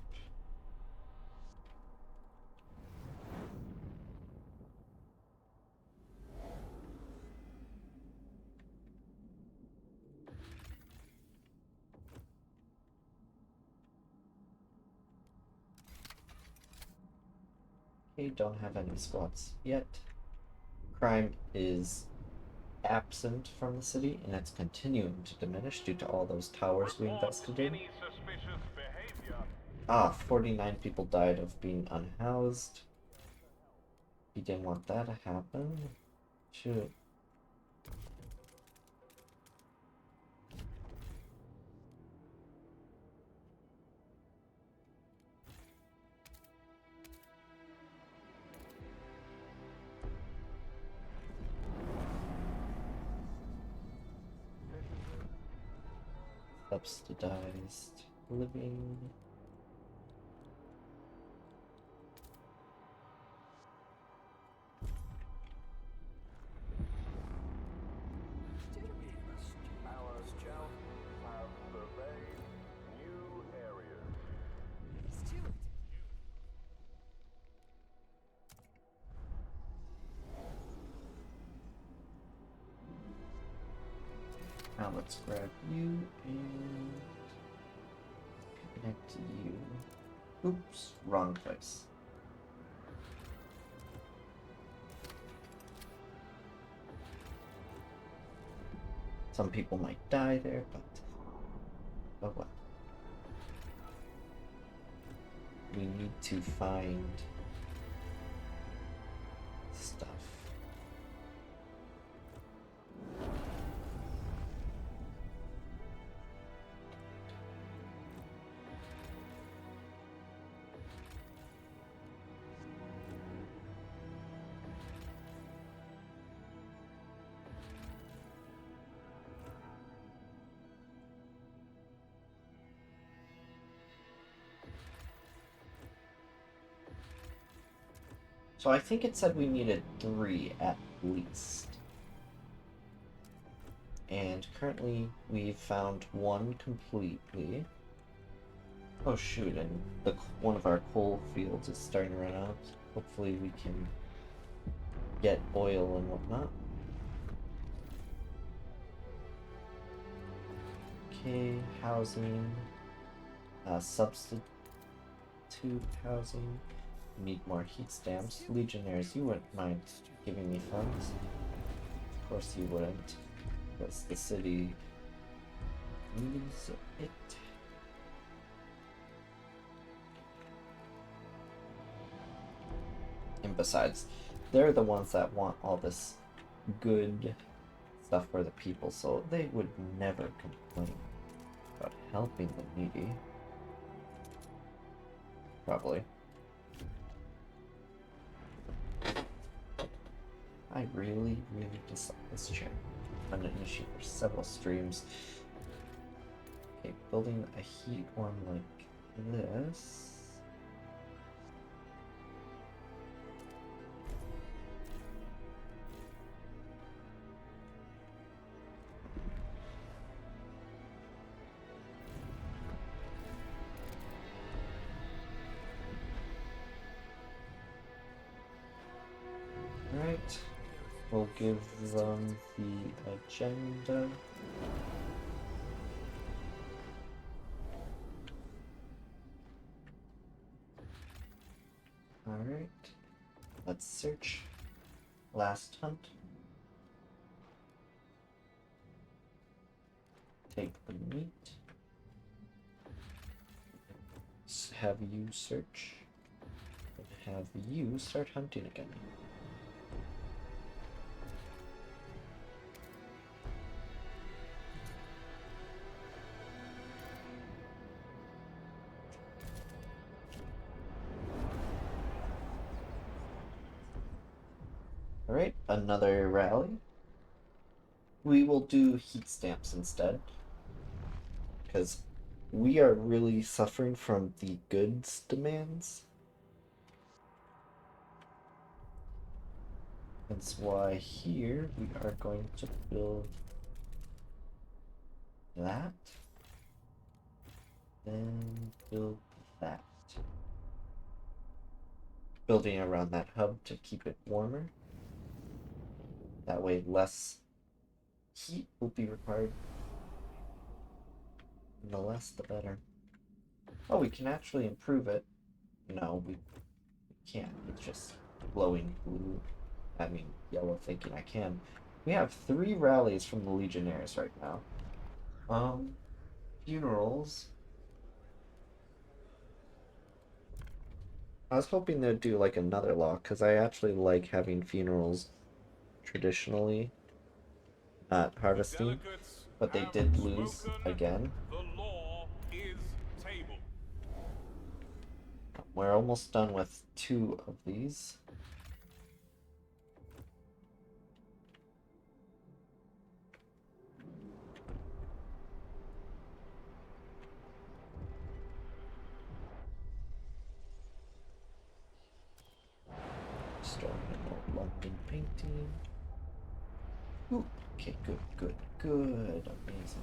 Okay, don't have any squats yet. Crime is absent from the city, and it's continuing to diminish due to all those towers we invested in. any suspicious behavior. 49 people died of being unhoused. He didn't want that to happen. Shoot. Subsidized living. let's grab you and connect to you. Oops, wrong place. Some people might die there, but oh well. We need to find stuff. So I think it said we needed 3 at least. And currently we've found 1 completely. Oh shoot, and one of our coal fields is starting to run out. Hopefully we can get oil and whatnot. Okay, housing. Substitute housing. Need more heat stamps. Legionnaires, you wouldn't mind giving me funds? Of course you wouldn't, because the city needs it. And besides, they're the ones that want all this good stuff for the people, so they would never complain about helping the needy. Probably. I really dislike this chair. I'm an issue for several streams. Okay, building a heat one like this. Alright. We'll give them the agenda. Alright. Let's search. Last hunt. Take the meat. Have you search. And have you start hunting again. Alright, another rally. We will do heat stamps instead, because we are really suffering from the goods demands. That's why here we are going to build that, then build that. Building around that hub to keep it warmer. That way less heat will be required. And the less the better. Oh, we can actually improve it. No, we can't. It's just glowing blue. I mean, yellow thinking I can. We have 3 rallies from the Legionnaires right now. Funerals. I was hoping they'd do like another law, because I actually like having funerals traditionally, not harvesting, but they did lose again. The law is tabled. We're almost done with 2 of these. Starting a London painting. Ooh, okay, good, amazing.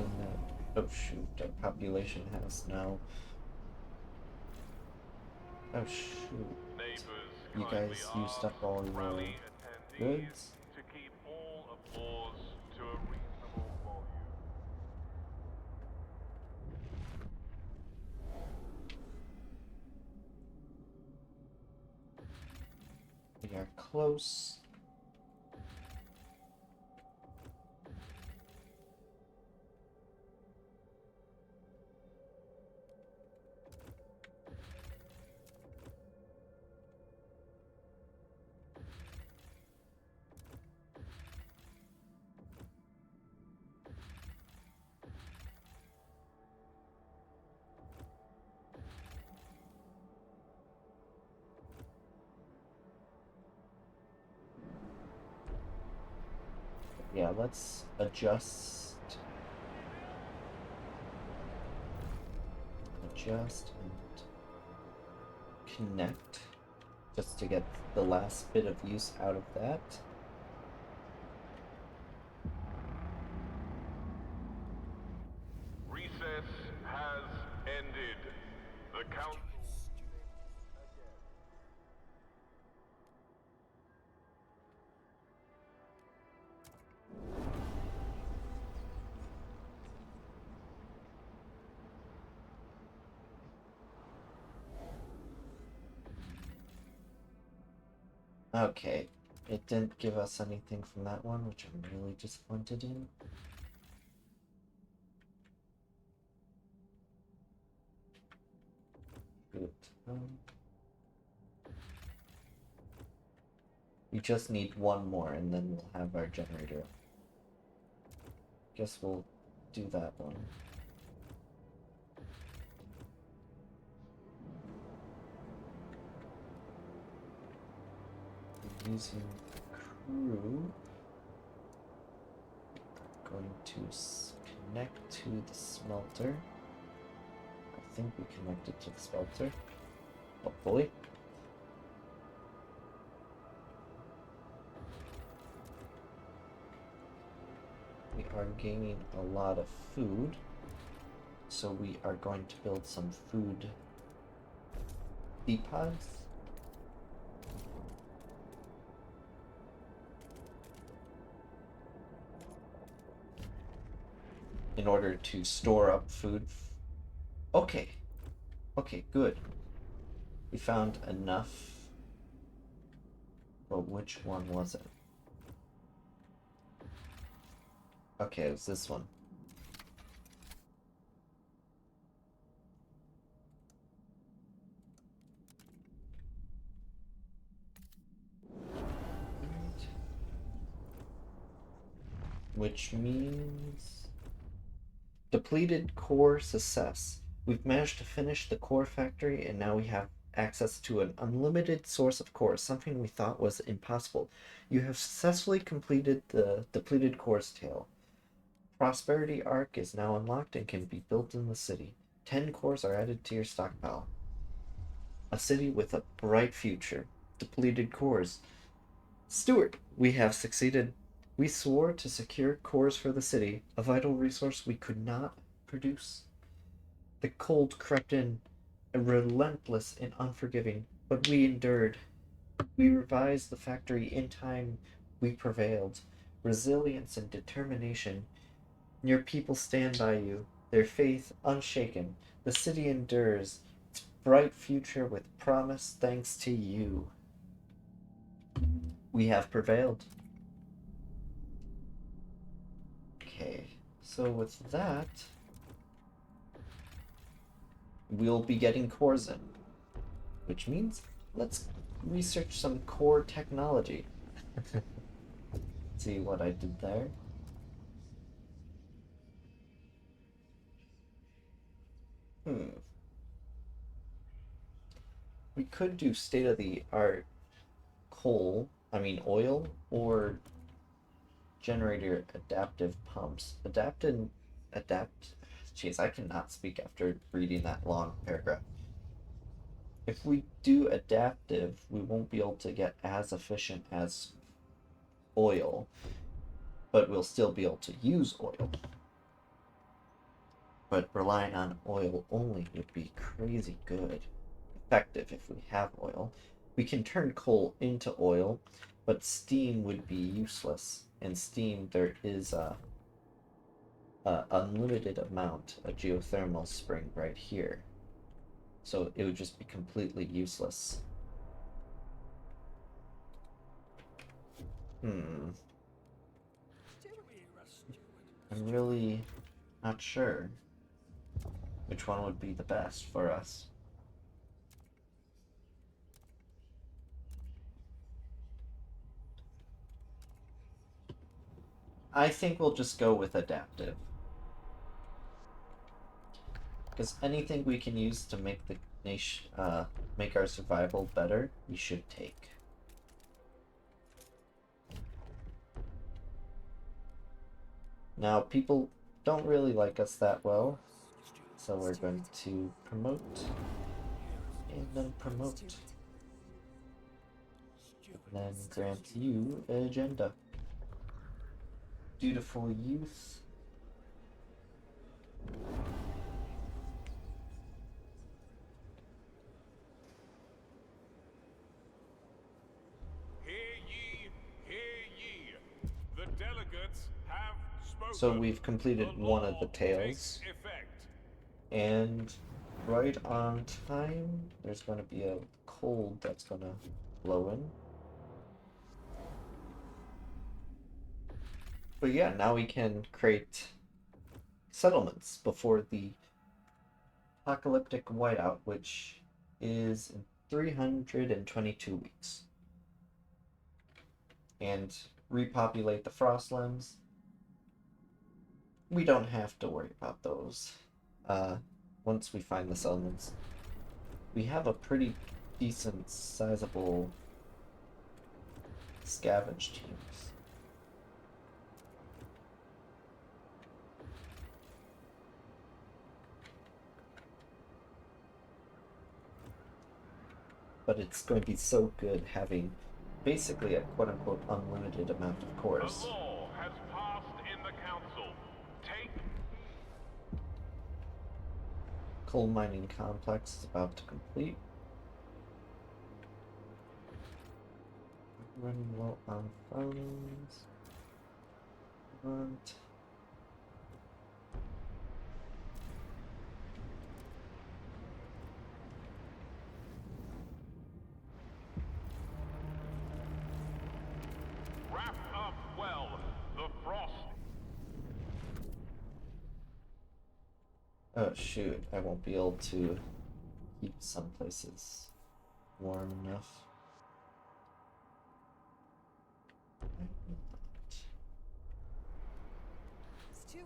something that... Oh shoot, our population has now... Oh shoot. Neighbors You kindly guys used up ask all your rally attendees goods? to keep all applause to a reasonable volume. We are close. Yeah, let's adjust. Adjust and connect just to get the last bit of use out of that. Recess has ended. The council Okay, it didn't give us anything from that one, which I'm really disappointed in. Good. We just need one more and then we'll have our generator. Guess we'll do that one. Using crew, going to connect to the smelter. I think we connected to the smelter, hopefully. We are gaining a lot of food, so we are going to build some food depots. In order to store up food. Okay. Okay, good. We found enough. But which one was it? Okay, it was this one. Which means... Depleted core success. We've managed to finish the core factory and now we have access to an unlimited source of cores, something we thought was impossible. You have successfully completed the depleted cores tale. Prosperity Arc is now unlocked and can be built in the city. 10 cores are added to your stockpile. A city with a bright future. Depleted cores. Stewart, we have succeeded. We swore to secure cores for the city, a vital resource we could not produce. The cold crept in, relentless and unforgiving, but we endured. We revised the factory in time. We prevailed. Resilience and determination. Your people stand by you, their faith unshaken. The city endures its bright future with promise thanks to you. We have prevailed. Okay, so with that, we'll be getting cores in, which means let's research some core technology. See what I did there? We could do state-of-the-art oil, or generator adaptive pumps. Jeez, I cannot speak after reading that long paragraph. If we do adaptive, we won't be able to get as efficient as oil, but we'll still be able to use oil. but relying on oil only would be crazy good. Effective if we have oil. We can turn coal into oil, but steam would be useless. And steam, there is a unlimited amount, a geothermal spring right here. So it would just be completely useless. I'm really not sure which one would be the best for us. I think we'll just go with adaptive. Because anything we can use to make the nation, make our survival better, we should take. Now, people don't really like us that well, so we're going to promote, and then promote, and then grant you an agenda. Dutiful youth. Hear ye, hear ye. The delegates have spoken. So we've completed one of the tales. And right on time, there's going to be a cold that's going to blow in. But yeah, now we can create settlements before the apocalyptic whiteout, which is in 322 weeks. And repopulate the Frostlands. We don't have to worry about those. Once we find the settlements. We have a pretty decent, sizable scavenge teams. But it's going to be so good having basically a quote-unquote unlimited amount of cores. The law has passed in the council. Take Coal mining complex is about to complete. Running low on funds. Want. wrap up well. The frost. Oh shoot, I won't be able to keep some places warm enough. Stewart.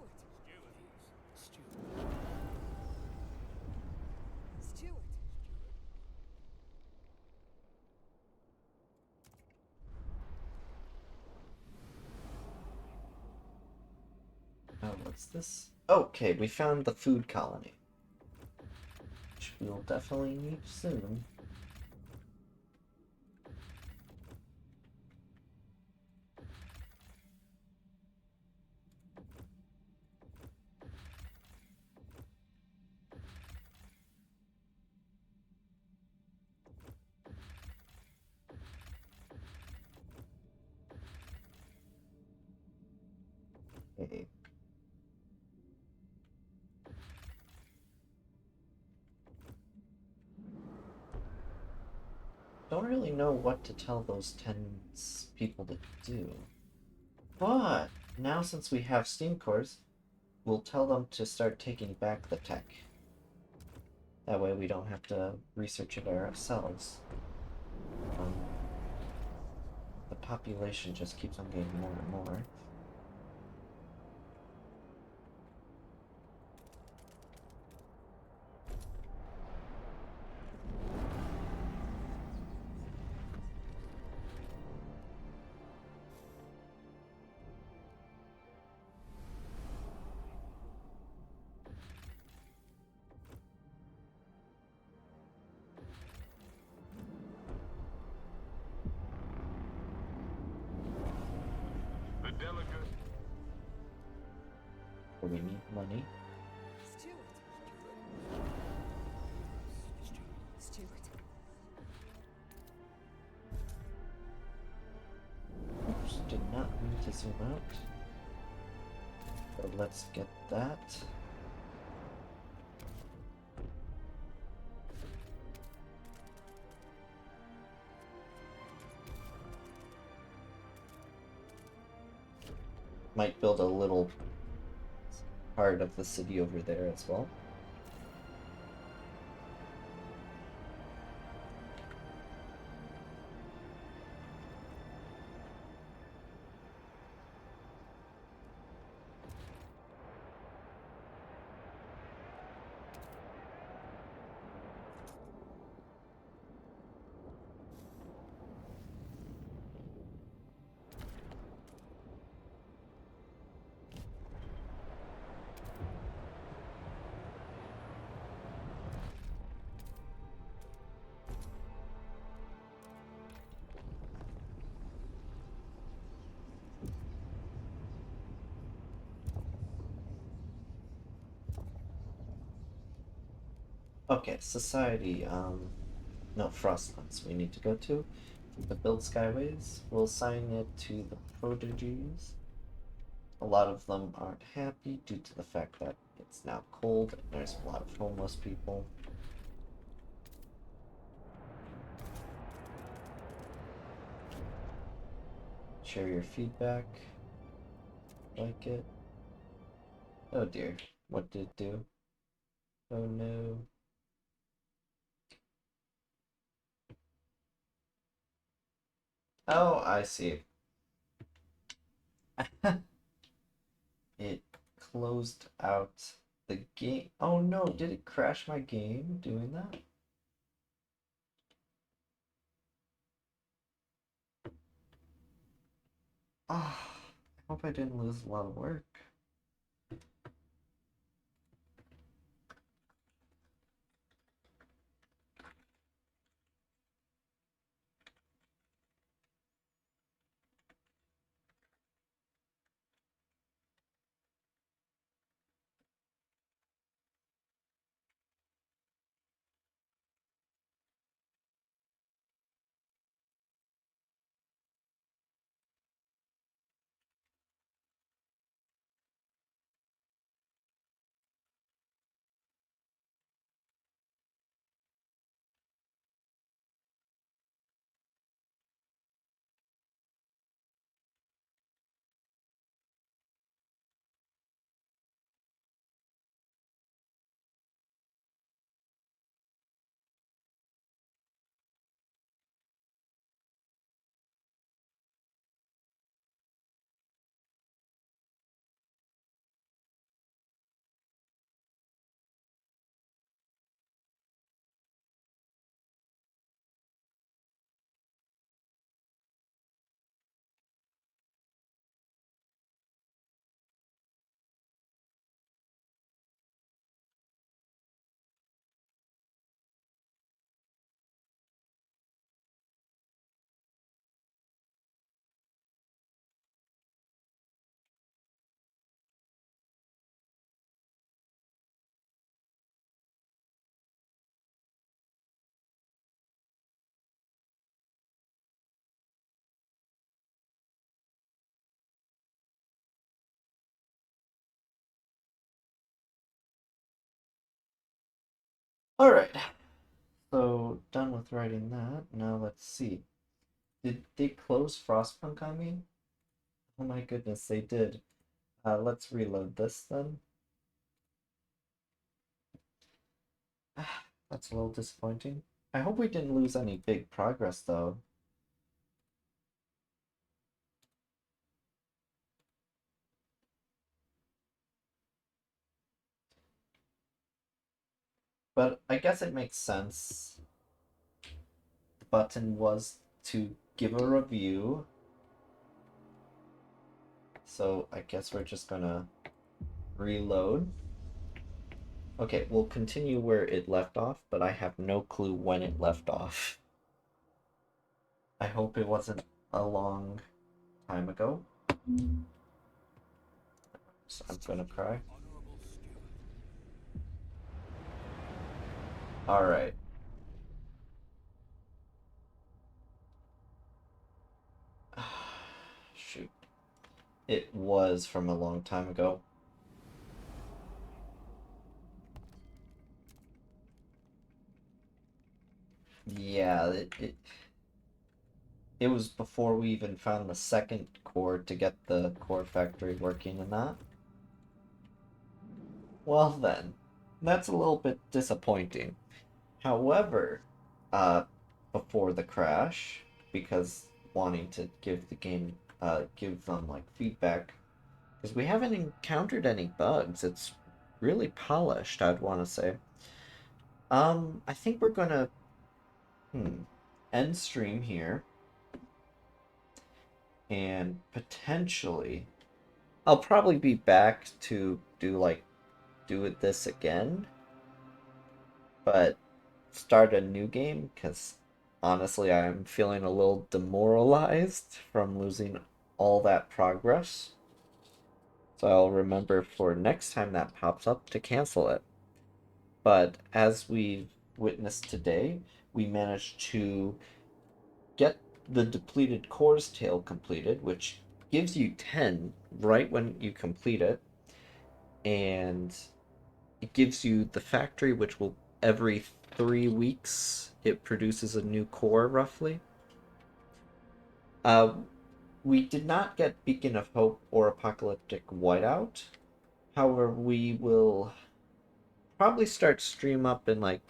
Stewart. Oh, what's this? Okay, we found the food colony. Which we'll definitely need soon. Okay. Don't really know what to tell those 10 people to do. But now since we have Steam cores, we'll tell them to start taking back the tech. That way we don't have to research it ourselves. The population just keeps on getting more and more. The delegate. But we need money. Stewart. zoom out. So let's get that. Might build a little part of the city over there as well. Okay, society, no, Frostpunks we need to go to build skyways. We'll assign it to the prodigies. A lot of them aren't happy due to the fact that it's now cold and there's a lot of homeless people. Share your feedback. Like it. Oh dear, what did it do? Oh no. Oh, I see. It closed out the game. Oh no, did it crash my game doing that? Ah, I hope I didn't lose a lot of work. Alright, so done with writing that. Now let's see. Did they close Frostpunk on me? Oh my goodness, they did. Let's reload this then. That's a little disappointing. I hope we didn't lose any big progress though. But I guess it makes sense. The button was to give a review. So I guess we're just gonna reload. Okay, we'll continue where it left off, but I have no clue when it left off. I hope it wasn't a long time ago. So I'm gonna cry. Alright. Shoot. It was from a long time ago. Yeah, it was before we even found the second core to get the core factory working and that. Well then, that's a little bit disappointing. However, uh, before the crash, because wanting to give the game, give them like feedback, because we haven't encountered any bugs. It's really polished, I'd want to say. I think we're gonna end stream here, and potentially, I'll probably be back to do it this again, but start a new game because honestly, I'm feeling a little demoralized from losing all that progress. So I'll remember for next time that pops up to cancel it. But as we've witnessed today, we managed to get the depleted cores tail completed, which gives you 10 right when you complete it. And it gives you the factory, which will every 3 weeks it produces a new core roughly. Uh, we did not get Beacon of Hope or Apocalyptic Whiteout. However, we will probably start stream up in like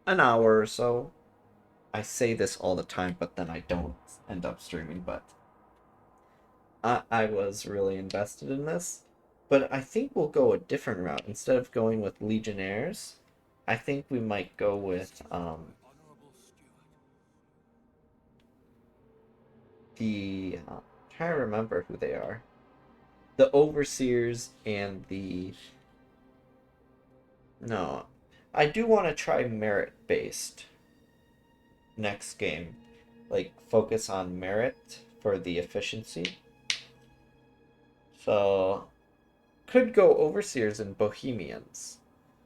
an hour or so. I say this all the time, but then I don't end up streaming. But I was really invested in this. But I think we'll go a different route. Instead of going with Legionnaires, I think we might go with the trying to remember who they are. The Overseers and the no. I do want to try merit based next game. Like focus on merit for the efficiency. So could go Overseers and Bohemians,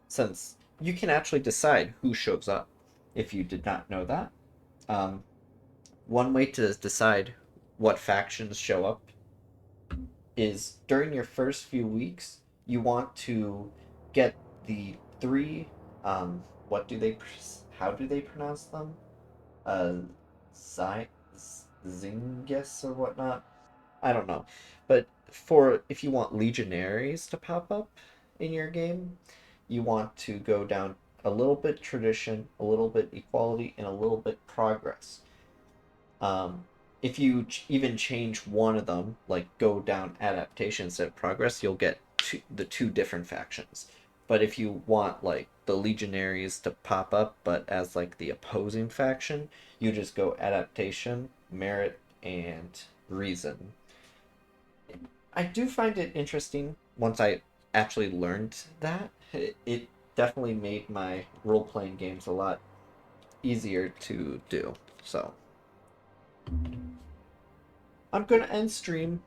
since you can actually decide who shows up if you did not know that. Um, One way to decide what factions show up is during your first few weeks, you want to get the three, what do they, how do they pronounce them? Uh, Zy, Zingus or whatnot? I don't know. But for if you want legionaries to pop up in your game, you want to go down a little bit tradition, a little bit equality, and a little bit progress. Um, if you even change one of them, like go down adaptation instead of progress, you'll get the two different factions. But if you want like the legionaries to pop up, but as like the opposing faction, you just go adaptation, merit, and reason. I do find it interesting once I actually learned that. It definitely made my role playing games a lot easier to do. So I'm gonna end stream.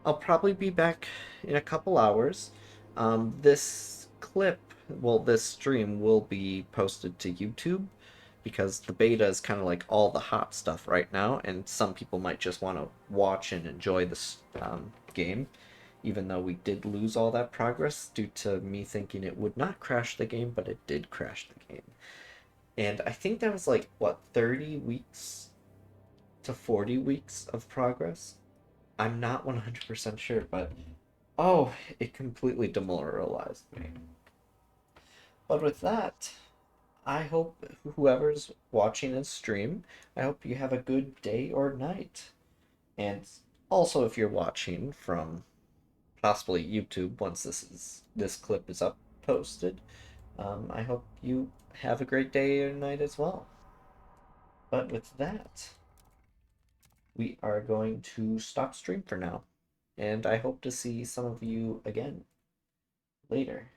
I'll probably be back in a couple hours. This clip, well, this stream will be posted to YouTube because the beta is kind of like all the hot stuff right now, and some people might just want to watch and enjoy this game, even though we did lose all that progress due to me thinking it would not crash the game, but it did crash the game. And I think that was like, what, 30 weeks to 40 weeks of progress? I'm not 100% sure, but oh, it completely demoralized me. But with that, I hope whoever's watching this stream, I hope you have a good day or night. And also if you're watching from possibly YouTube once this clip is up posted, I hope you have a great day or night as well. But with that, we are going to stop stream for now. And I hope to see some of you again later.